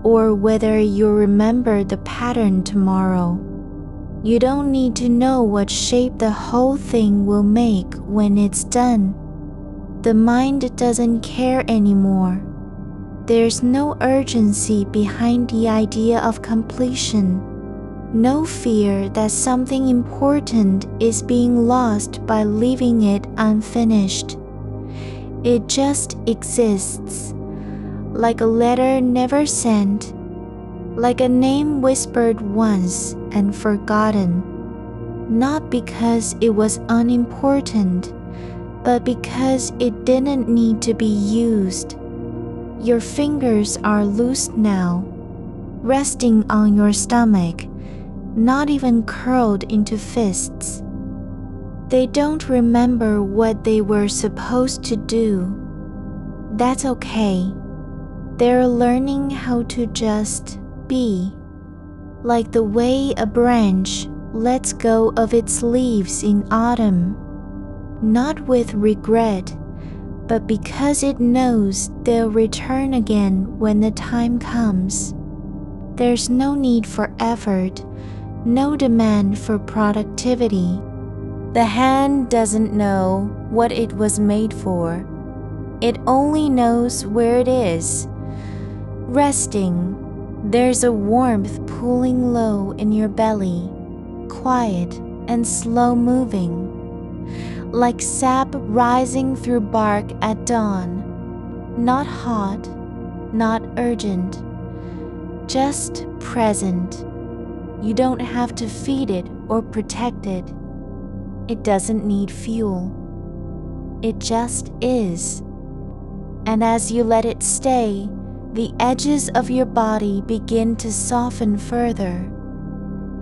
or whether you'll remember the pattern tomorrow. You don't need to know what shape the whole thing will make when it's done. The mind doesn't care anymore. There's no urgency behind the idea of completion. No fear that something important is being lost by leaving it unfinished. It just exists, like a letter never sent, like a name whispered once and forgotten, not because it was unimportant, but because it didn't need to be used. Your fingers are loose now, resting on your stomach, not even curled into fists. They don't remember what they were supposed to do. That's okay. They're learning how to just be, like the way a branch lets go of its leaves in autumn, not with regret, but because it knows they'll return again when the time comes. There's no need for effort, no demand for productivity. The hand doesn't know what it was made for. It only knows where it is. Resting, there's a warmth pooling low in your belly, quiet and slow-moving, like sap rising through bark at dawn. Not hot, not urgent, just present. You don't have to feed it or protect it. It doesn't need fuel. It just is. And as you let it stay, the edges of your body begin to soften further,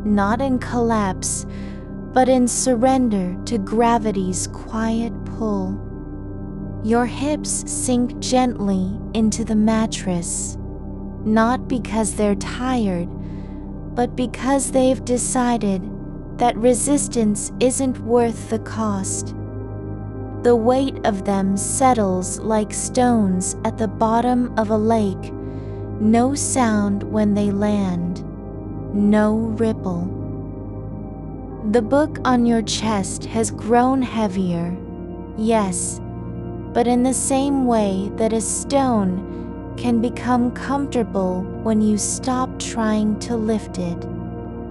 not in collapse, but in surrender to gravity's quiet pull. Your hips sink gently into the mattress, not because they're tired, but because they've decided that resistance isn't worth the cost. The weight of them settles like stones at the bottom of a lake, no sound when they land, no ripple. The book on your chest has grown heavier, yes, but in the same way that a stone can become comfortable when you stop trying to lift it.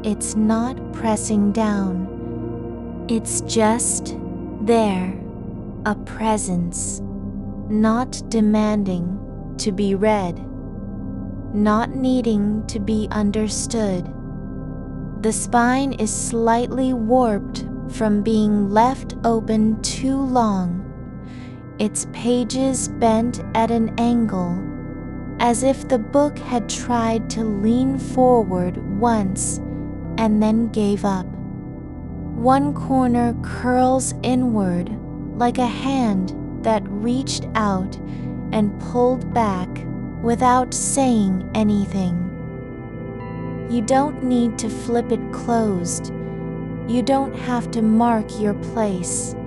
It's not pressing down. It's just there, a presence, not demanding to be read, not needing to be understood. The spine is slightly warped from being left open too long, its pages bent at an angle, as if the book had tried to lean forward once and then gave up. One corner curls inward like a hand that reached out and pulled back without saying anything. You don't need to flip it closed. You don't have to mark your place.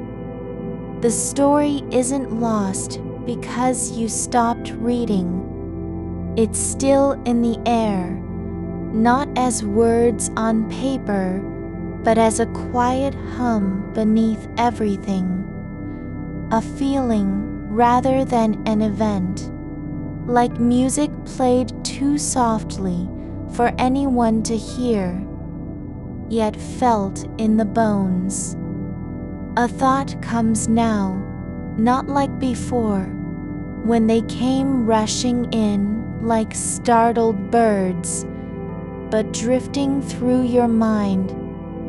The story isn't lost because you stopped reading. It's still in the air, not as words on paper, but as a quiet hum beneath everything. A feeling rather than an event, like music played too softly for anyone to hear, yet felt in the bones. A thought comes now, not like before, when they came rushing in like startled birds, but drifting through your mind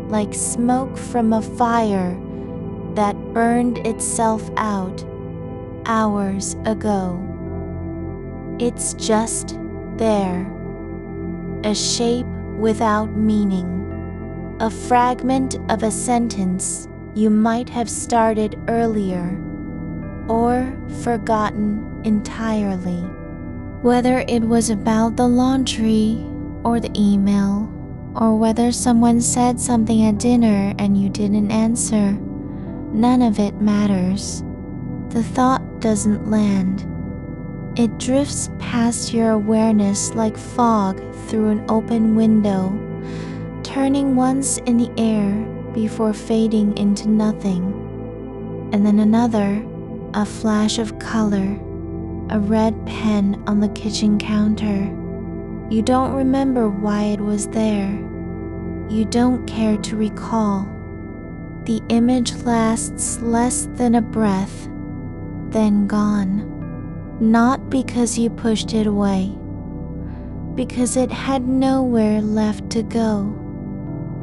like smoke from a fire that burned itself out hours ago. It's just there, a shape without meaning, a fragment of a sentence you might have started earlier or forgotten entirely. Whether it was about the laundry or the email, or whether someone said something at dinner and you didn't answer, none of it matters. The thought doesn't land. It drifts past your awareness like fog through an open window, turning once in the air before fading into nothing. And then another, a flash of color, a red pen on the kitchen counter. You don't remember why it was there. You don't care to recall. The image lasts less than a breath, then gone. Not because you pushed it away, because it had nowhere left to go.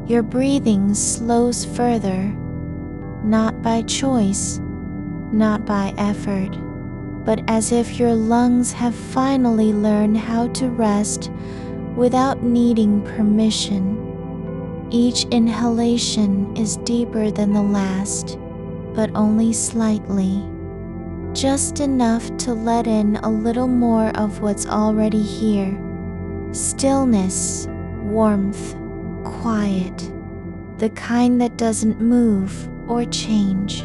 Your breathing slows further, not by choice, not by effort, but as if your lungs have finally learned how to rest without needing permission. Each inhalation is deeper than the last, but only slightly, just enough to let in a little more of what's already here. Stillness, warmth, quiet, the kind that doesn't move or change.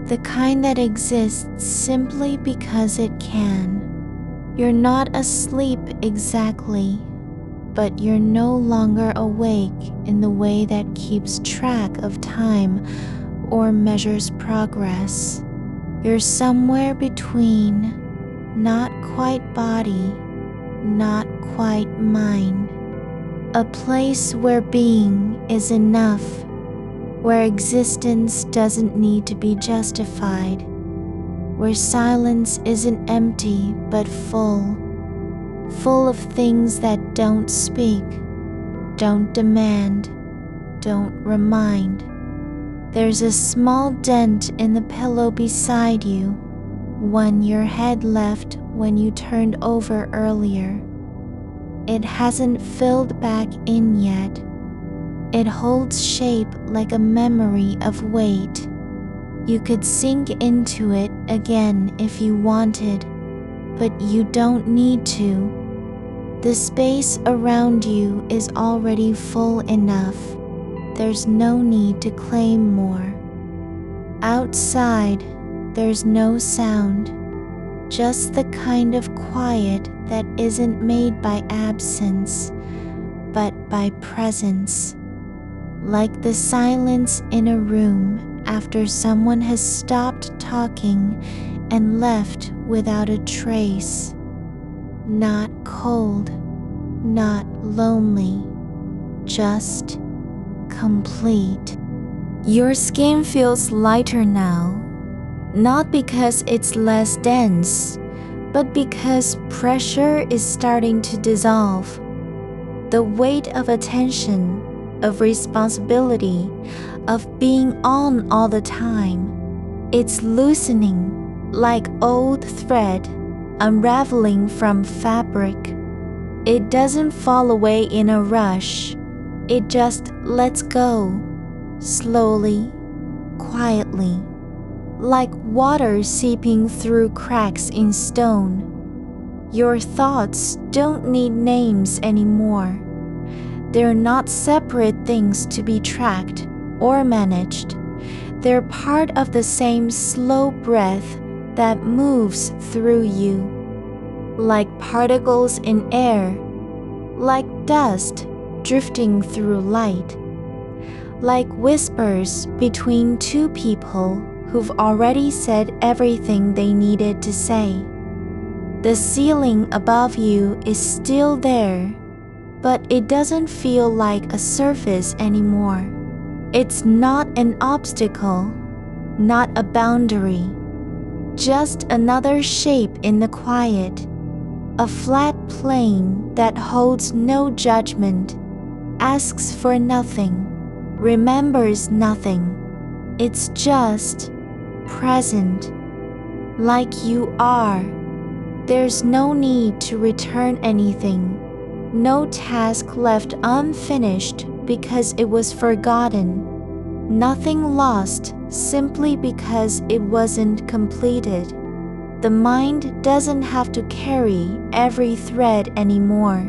The kind that exists simply because it can. You're not asleep exactly, but you're no longer awake in the way that keeps track of time or measures progress. You're somewhere between, not quite body, not quite mind. A place where being is enough, where existence doesn't need to be justified, where silence isn't empty but full of things that don't speak, don't demand, don't remind. There's a small dent in the pillow beside you, one your head left when you turned over earlier. It hasn't filled back in yet. It holds shape like a memory of weight. You could sink into it again if you wanted, but you don't need to. The space around you is already full enough. There's no need to claim more. Outside, there's no sound, just the kind of quiet that isn't made by absence, but by presence. Like the silence in a room after someone has stopped talking and left without a trace. Not cold, not lonely, just complete. Your skin feels lighter now, not because it's less dense, but because pressure is starting to dissolve. The weight of attention, of responsibility, of being on all the time, it's loosening like old thread unraveling from fabric. It doesn't fall away in a rush. It just lets go, slowly, quietly, like water seeping through cracks in stone. Your thoughts don't need names anymore. They're not separate things to be tracked or managed. They're part of the same slow breath that moves through you, like particles in air, like dust drifting through light, like whispers between two people who've already said everything they needed to say. The ceiling above you is still there, but it doesn't feel like a surface anymore. It's not an obstacle, not a boundary, just another shape in the quiet, a flat plane that holds no judgment, asks for nothing, remembers nothing. It's just present, like you are. There's no need to return anything, no task left unfinished because it was forgotten, nothing lost simply because it wasn't completed. The mind doesn't have to carry every thread anymore,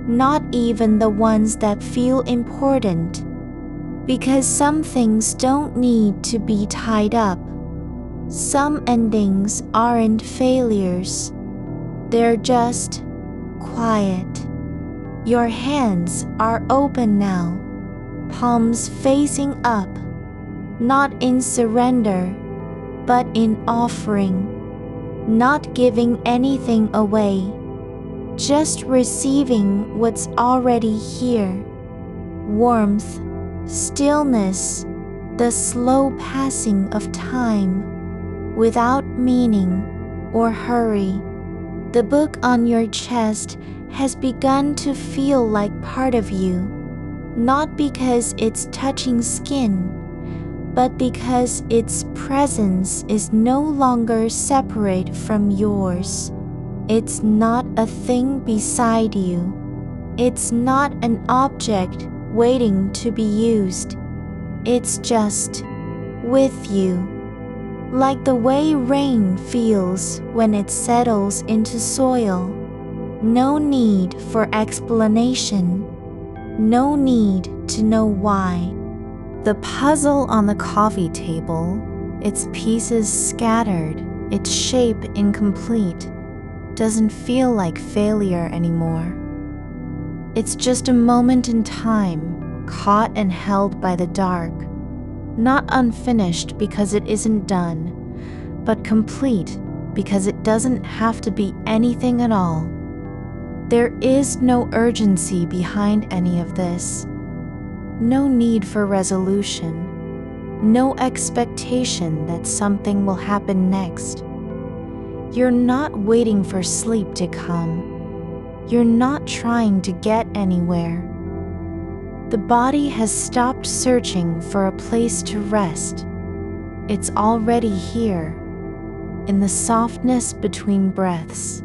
not even the ones that feel important, because some things don't need to be tied up. Some endings aren't failures. They're just quiet. Your hands are open now, palms facing up, not in surrender, but in offering, not giving anything away, just receiving what's already here. Warmth, stillness, the slow passing of time, without meaning or hurry. The book on your chest has begun to feel like part of you, not because it's touching skin, but because its presence is no longer separate from yours. It's not a thing beside you. It's not an object waiting to be used. It's just with you. Like the way rain feels when it settles into soil. No need for explanation. No need to know why. The puzzle on the coffee table, its pieces scattered, its shape incomplete, doesn't feel like failure anymore. It's just a moment in time, caught and held by the dark. Not unfinished because it isn't done, but complete because it doesn't have to be anything at all. There is no urgency behind any of this. No need for resolution. No expectation that something will happen next. You're not waiting for sleep to come. You're not trying to get anywhere. The body has stopped searching for a place to rest. It's already here, in the softness between breaths,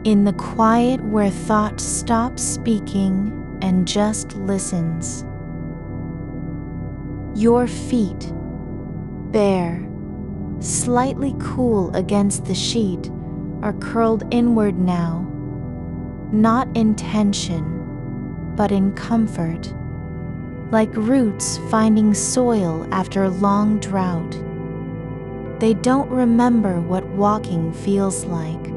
in the quiet where thought stops speaking and just listens. Your feet, bare, slightly cool against the sheet, are curled inward now, not in tension, but in comfort. Like roots finding soil after a long drought. They don't remember what walking feels like.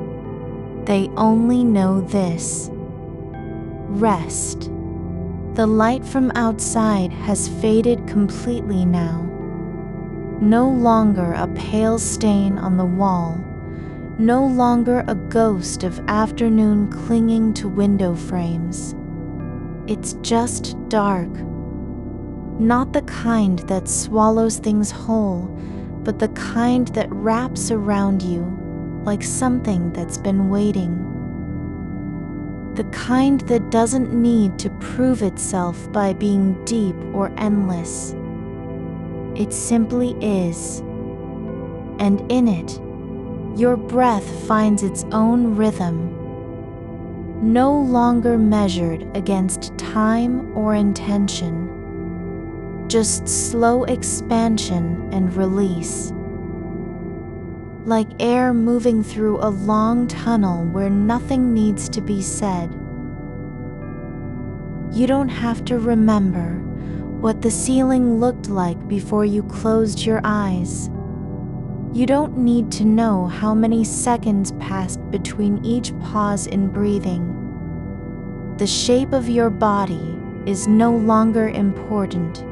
They only know this: rest. The light from outside has faded completely now. No longer a pale stain on the wall. No longer a ghost of afternoon clinging to window frames. It's just dark. Not the kind that swallows things whole, but the kind that wraps around you like something that's been waiting. The kind that doesn't need to prove itself by being deep or endless. It simply is. And in it, your breath finds its own rhythm. No longer measured against time or intention. just slow expansion and release. Like air moving through a long tunnel where nothing needs to be said. You don't have to remember what the ceiling looked like before you closed your eyes. You don't need to know how many seconds passed between each pause in breathing. The shape of your body is no longer important,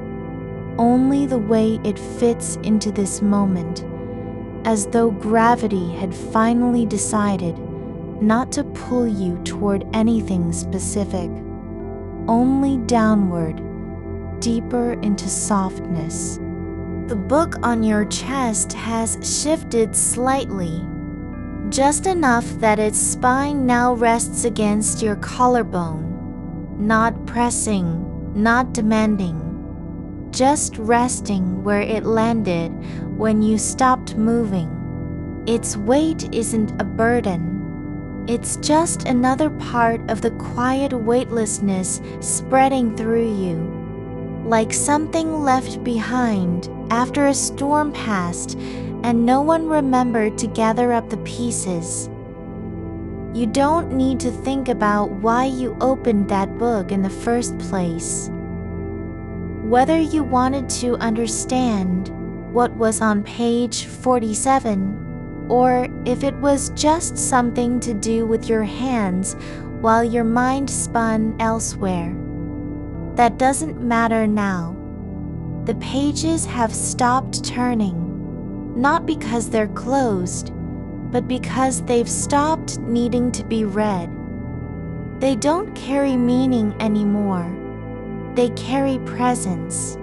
only the way it fits into this moment, as though gravity had finally decided not to pull you toward anything specific, only downward, deeper into softness. The book on your chest has shifted slightly, just enough that its spine now rests against your collarbone, not pressing, not demanding, just resting where it landed when you stopped moving. Its weight isn't a burden. It's just another part of the quiet weightlessness spreading through you, like something left behind after a storm passed and no one remembered to gather up the pieces. You don't need to think about why you opened that book in the first place. Whether you wanted to understand what was on page 47, or if it was just something to do with your hands while your mind spun elsewhere. That doesn't matter now. The pages have stopped turning, not because they're closed, but because they've stopped needing to be read. They don't carry meaning anymore. They carry presence.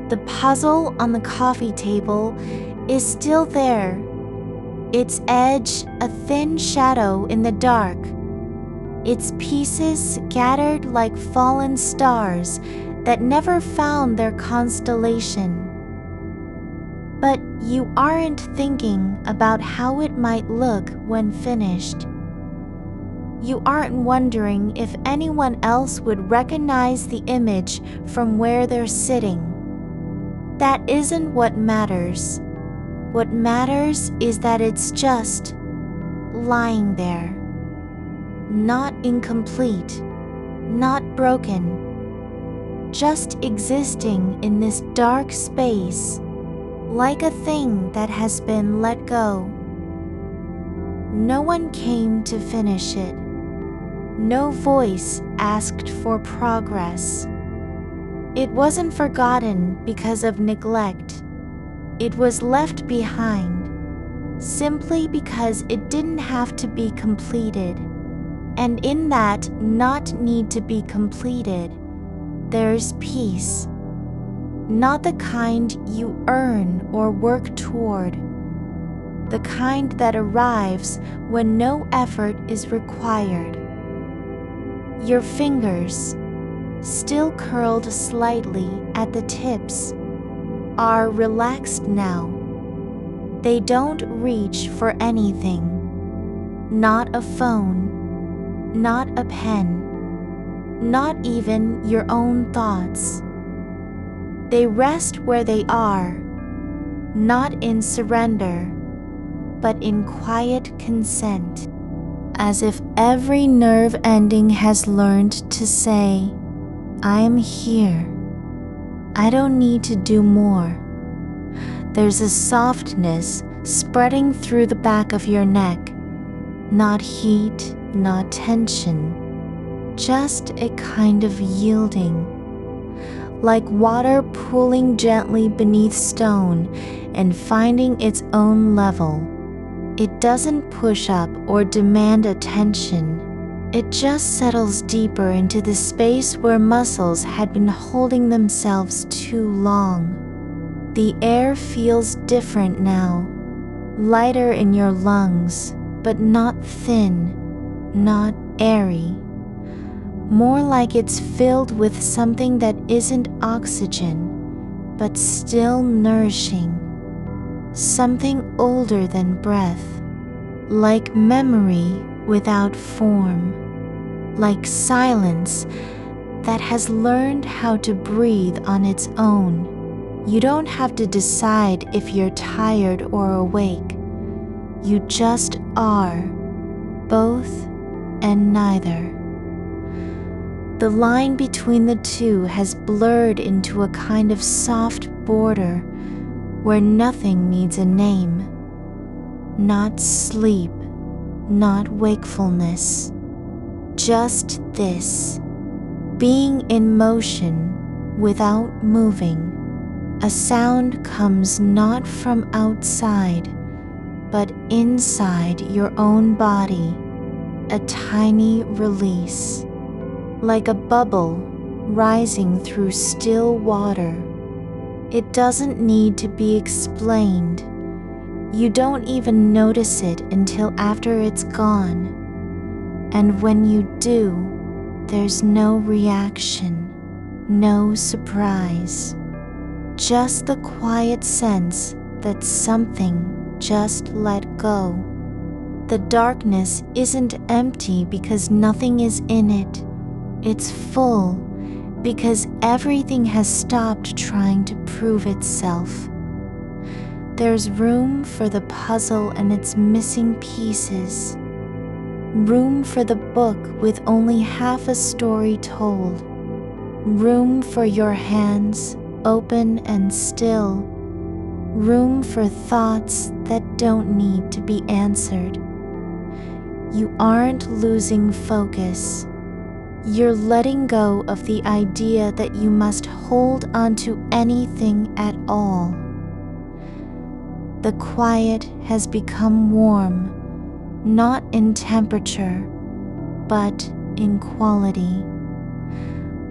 The puzzle on the coffee table is still there, its edge a thin shadow in the dark, its pieces scattered like fallen stars that never found their constellation. But you aren't thinking about how it might look when finished. You aren't wondering if anyone else would recognize the image from where they're sitting. That isn't what matters. What matters is that it's just lying there. Not incomplete, not broken, just existing in this dark space, like a thing that has been let go. No one came to finish it. No voice asked for progress. It wasn't forgotten because of neglect. It was left behind, simply because it didn't have to be completed. And in that not need to be completed, there's peace. Not the kind you earn or work toward. The kind that arrives when no effort is required. Your fingers, still curled slightly at the tips, are relaxed now. They don't reach for anything. Not a phone, not a pen, not even your own thoughts. They rest where they are, not in surrender, but in quiet consent, as if every nerve ending has learned to say, I'm here. I don't need to do more. There's a softness spreading through the back of your neck, not heat, not tension, just a kind of yielding, like water pooling gently beneath stone and finding its own level. It doesn't push up or demand attention. It just settles deeper into the space where muscles had been holding themselves too long. The air feels different now, lighter in your lungs, but not thin, not airy. More like it's filled with something that isn't oxygen, but still nourishing. Something older than breath, like memory without form, like silence that has learned how to breathe on its own. You don't have to decide if you're tired or awake. You just are, both and neither. The line between the two has blurred into a kind of soft border where nothing needs a name. Not sleep, not wakefulness. Just this, being in motion without moving. A sound comes not from outside, but inside your own body, a tiny release, like a bubble rising through still water. It doesn't need to be explained. You don't even notice it until after it's gone. And when you do, there's no reaction, no surprise. Just the quiet sense that something just let go. The darkness isn't empty because nothing is in it. It's full because everything has stopped trying to prove itself. There's room for the puzzle and its missing pieces. Room for the book with only half a story told. Room for your hands, open and still. Room for thoughts that don't need to be answered. You aren't losing focus. You're letting go of the idea that you must hold onto anything at all. The quiet has become warm, not in temperature, but in quality.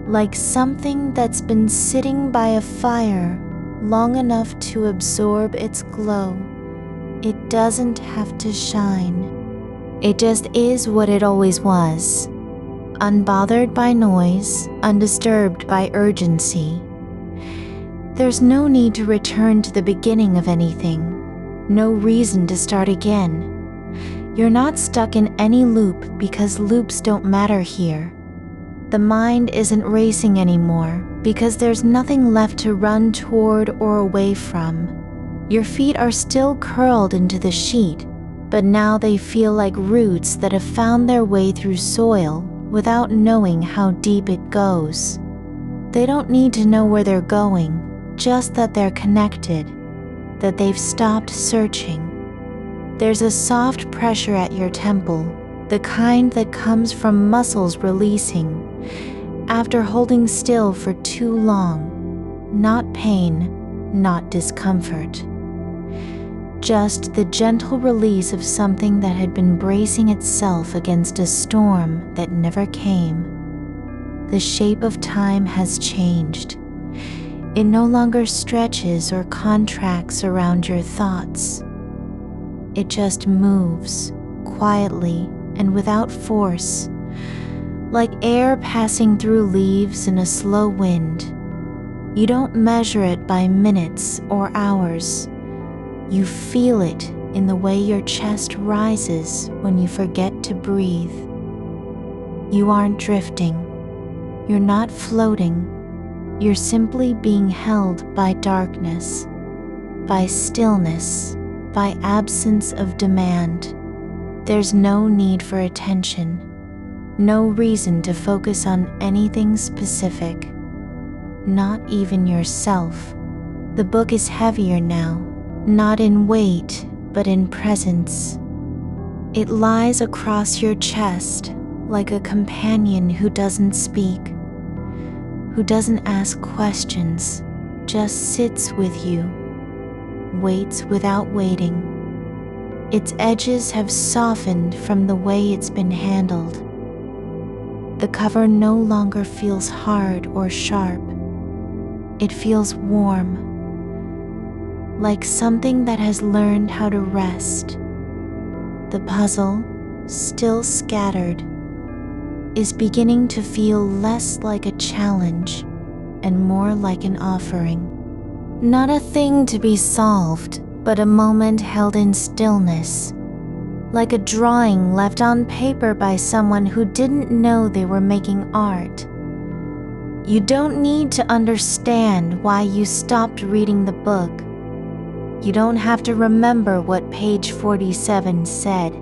Like something that's been sitting by a fire long enough to absorb its glow. It doesn't have to shine. It just is what it always was. Unbothered by noise, undisturbed by urgency. There's no need to return to the beginning of anything. No reason to start again. You're not stuck in any loop because loops don't matter here. The mind isn't racing anymore because there's nothing left to run toward or away from. Your feet are still curled into the sheet, but now they feel like roots that have found their way through soil without knowing how deep it goes. They don't need to know where they're going, just that they're connected, that they've stopped searching. There's a soft pressure at your temple, the kind that comes from muscles releasing after holding still for too long. Not pain, not discomfort. Just the gentle release of something that had been bracing itself against a storm that never came. The shape of time has changed. It no longer stretches or contracts around your thoughts. It just moves, quietly and without force, like air passing through leaves in a slow wind. You don't measure it by minutes or hours. You feel it in the way your chest rises when you forget to breathe. You aren't drifting. You're not floating. You're simply being held by darkness, by stillness, by absence of demand. There's no need for attention, no reason to focus on anything specific, not even yourself. The book is heavier now, not in weight, but in presence. It lies across your chest like a companion who doesn't speak, who doesn't ask questions, just sits with you, waits without waiting. Its edges have softened from the way it's been handled. The cover no longer feels hard or sharp. It feels warm, like something that has learned how to rest. The puzzle, still scattered, is beginning to feel less like a challenge and more like an offering. Not a thing to be solved, but a moment held in stillness, like a drawing left on paper by someone who didn't know they were making art. You don't need to understand why you stopped reading the book. You don't have to remember what page 47 said.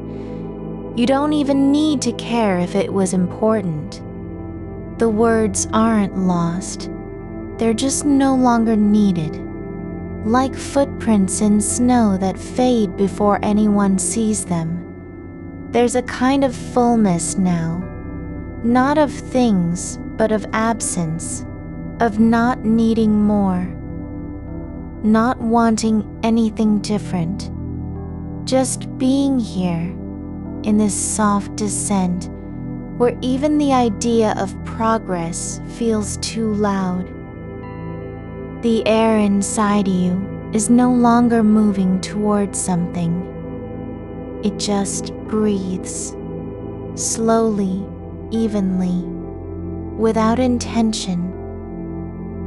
You don't even need to care if it was important. The words aren't lost. They're just no longer needed. Like footprints in snow that fade before anyone sees them. There's a kind of fullness now, not of things, but of absence, of not needing more, not wanting anything different, just being here in this soft descent where even the idea of progress feels too loud. The air inside you is no longer moving towards something. It just breathes, slowly, evenly, without intention,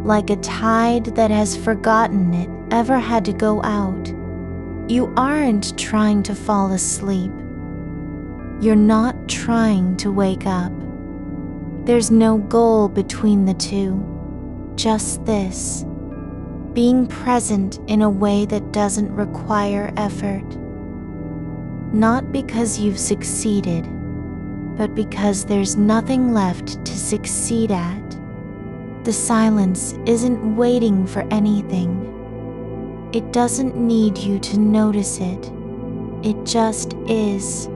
like a tide that has forgotten it ever had to go out. You aren't trying to fall asleep. You're not trying to wake up. There's no goal between the two, just this, being present in a way that doesn't require effort. Not because you've succeeded, but because there's nothing left to succeed at. The silence isn't waiting for anything. It doesn't need you to notice it. It just is.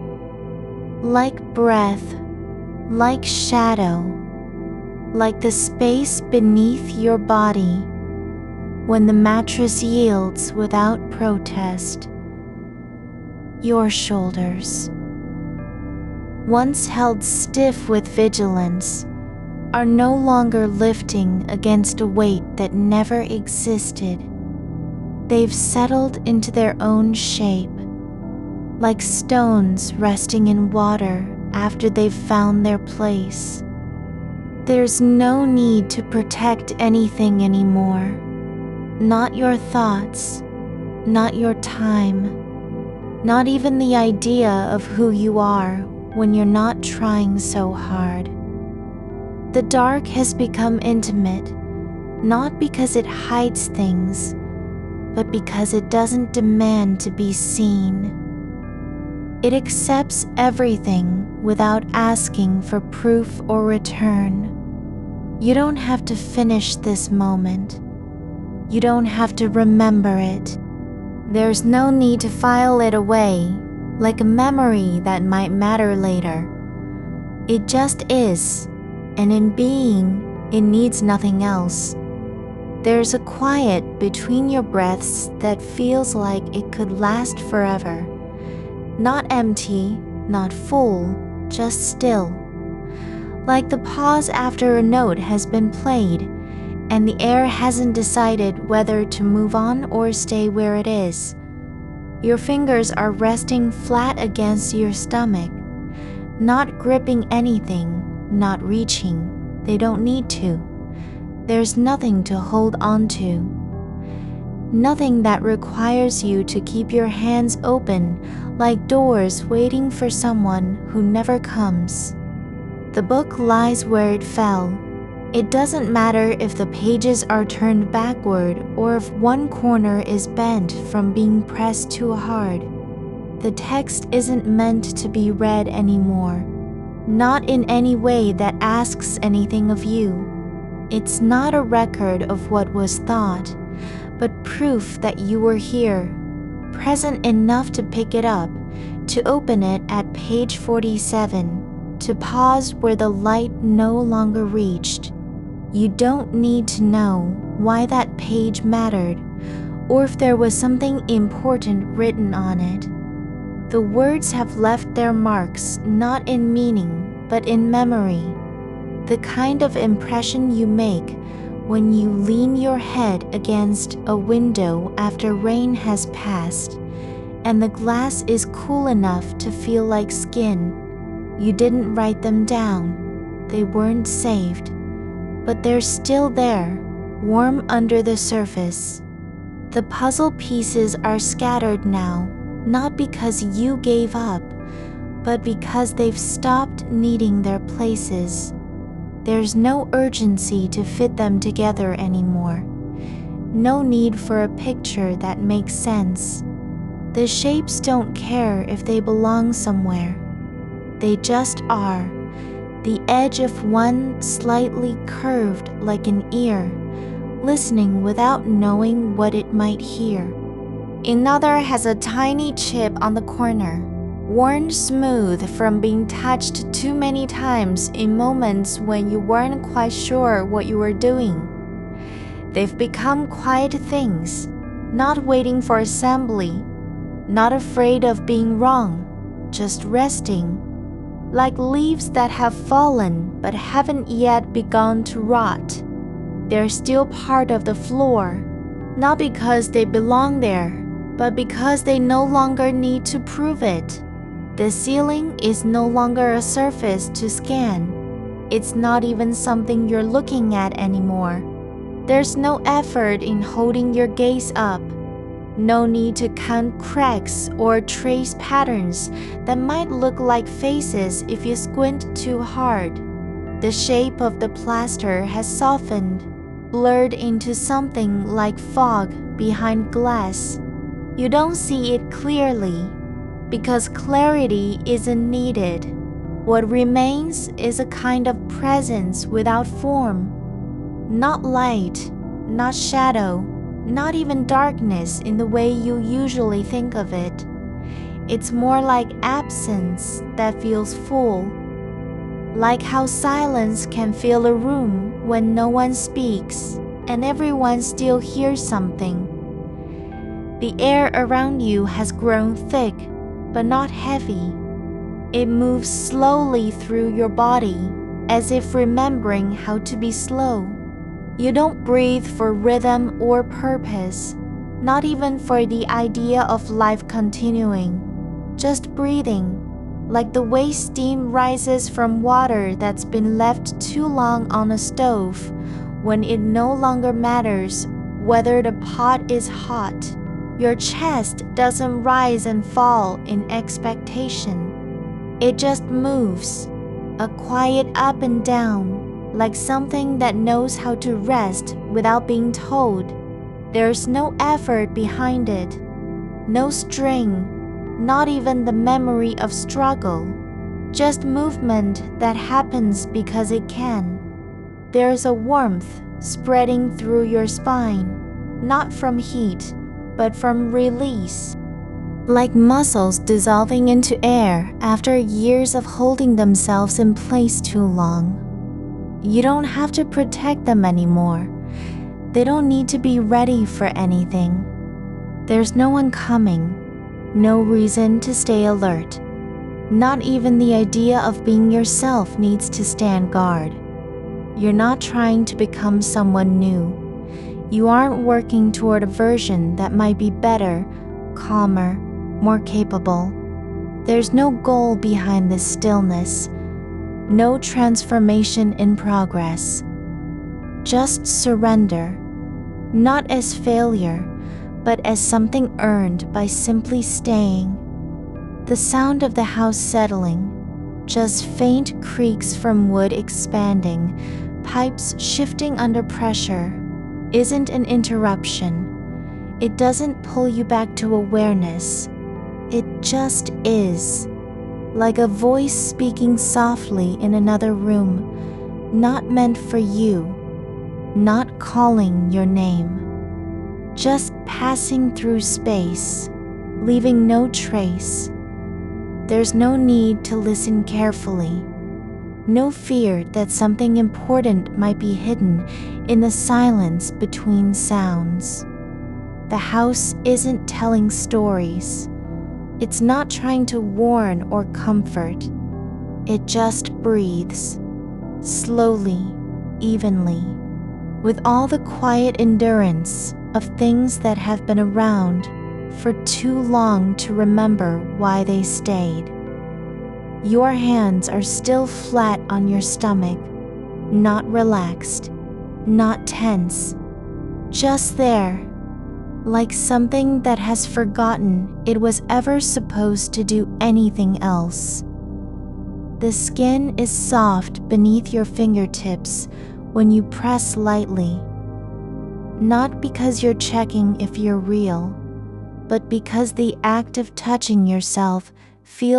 Like breath, like shadow, like the space beneath your body when the mattress yields without protest. Your shoulders, once held stiff with vigilance, are no longer lifting against a weight that never existed. They've settled into their own shape, like stones resting in water after they've found their place. There's no need to protect anything anymore. Not your thoughts, not your time, not even the idea of who you are when you're not trying so hard. The dark has become intimate, not because it hides things, but because it doesn't demand to be seen. It accepts everything without asking for proof or return. You don't have to finish this moment. You don't have to remember it. There's no need to file it away, like a memory that might matter later. It just is, and in being, it needs nothing else. There's a quiet between your breaths that feels like it could last forever. Not empty, not full, just still. Like the pause after a note has been played, and the air hasn't decided whether to move on or stay where it is. Your fingers are resting flat against your stomach, not gripping anything, not reaching. They don't need to. There's nothing to hold on to. Nothing that requires you to keep your hands open like doors waiting for someone who never comes. The book lies where it fell. It doesn't matter if the pages are turned backward or if one corner is bent from being pressed too hard. The text isn't meant to be read anymore, not in any way that asks anything of you. It's not a record of what was thought, but proof that you were here, present enough to pick it up, to open it at page 47, to pause where the light no longer reached. You don't need to know why that page mattered, or if there was something important written on it. The words have left their marks not in meaning, but in memory. The kind of impression you make when you lean your head against a window after rain has passed, and the glass is cool enough to feel like skin. You didn't write them down. They weren't saved. But they're still there, warm under the surface. The puzzle pieces are scattered now, not because you gave up, but because they've stopped needing their places. There's no urgency to fit them together anymore. No need for a picture that makes sense. The shapes don't care if they belong somewhere. They just are. The edge of one slightly curved like an ear, listening without knowing what it might hear. Another has a tiny chip on the corner, worn smooth from being touched too many times in moments when you weren't quite sure what you were doing. They've become quiet things, not waiting for assembly, not afraid of being wrong, just resting, like leaves that have fallen but haven't yet begun to rot. They're still part of the floor, not because they belong there, but because they no longer need to prove it. The ceiling is no longer a surface to scan. It's not even something you're looking at anymore. There's no effort in holding your gaze up. No need to count cracks or trace patterns that might look like faces if you squint too hard. The shape of the plaster has softened, blurred into something like fog behind glass. You don't see it clearly, because clarity isn't needed. What remains is a kind of presence without form. Not light, not shadow, not even darkness in the way you usually think of it. It's more like absence that feels full. Like how silence can fill a room when no one speaks and everyone still hears something. The air around you has grown thick, but not heavy. It moves slowly through your body, as if remembering how to be slow. You don't breathe for rhythm or purpose, not even for the idea of life continuing. Just breathing, like the way steam rises from water that's been left too long on a stove, when it no longer matters whether the pot is hot. Your chest doesn't rise and fall in expectation. It just moves, a quiet up and down, like something that knows how to rest without being told. There's no effort behind it, no string, not even the memory of struggle, just movement that happens because it can. There's a warmth spreading through your spine, not from heat, but from release, like muscles dissolving into air after years of holding themselves in place too long. You don't have to protect them anymore. They don't need to be ready for anything. There's no one coming, no reason to stay alert. Not even the idea of being yourself needs to stand guard. You're not trying to become someone new. You aren't working toward a version that might be better, calmer, more capable. There's no goal behind this stillness, no transformation in progress. Just surrender, not as failure, but as something earned by simply staying. The sound of the house settling, just faint creaks from wood expanding, pipes shifting under pressure, isn't an interruption. It doesn't pull you back to awareness. It just is, like a voice speaking softly in another room, not meant for you, not calling your name, just passing through space, leaving no trace. There's no need to listen carefully. No fear that something important might be hidden in the silence between sounds. The house isn't telling stories. It's not trying to warn or comfort. It just breathes, slowly, evenly, with all the quiet endurance of things that have been around for too long to remember why they stayed. Your hands are still flat on your stomach, not relaxed, not tense, just there, like something that has forgotten it was ever supposed to do anything else. The skin is soft beneath your fingertips when you press lightly, not because you're checking if you're real, but because the act of touching yourself feels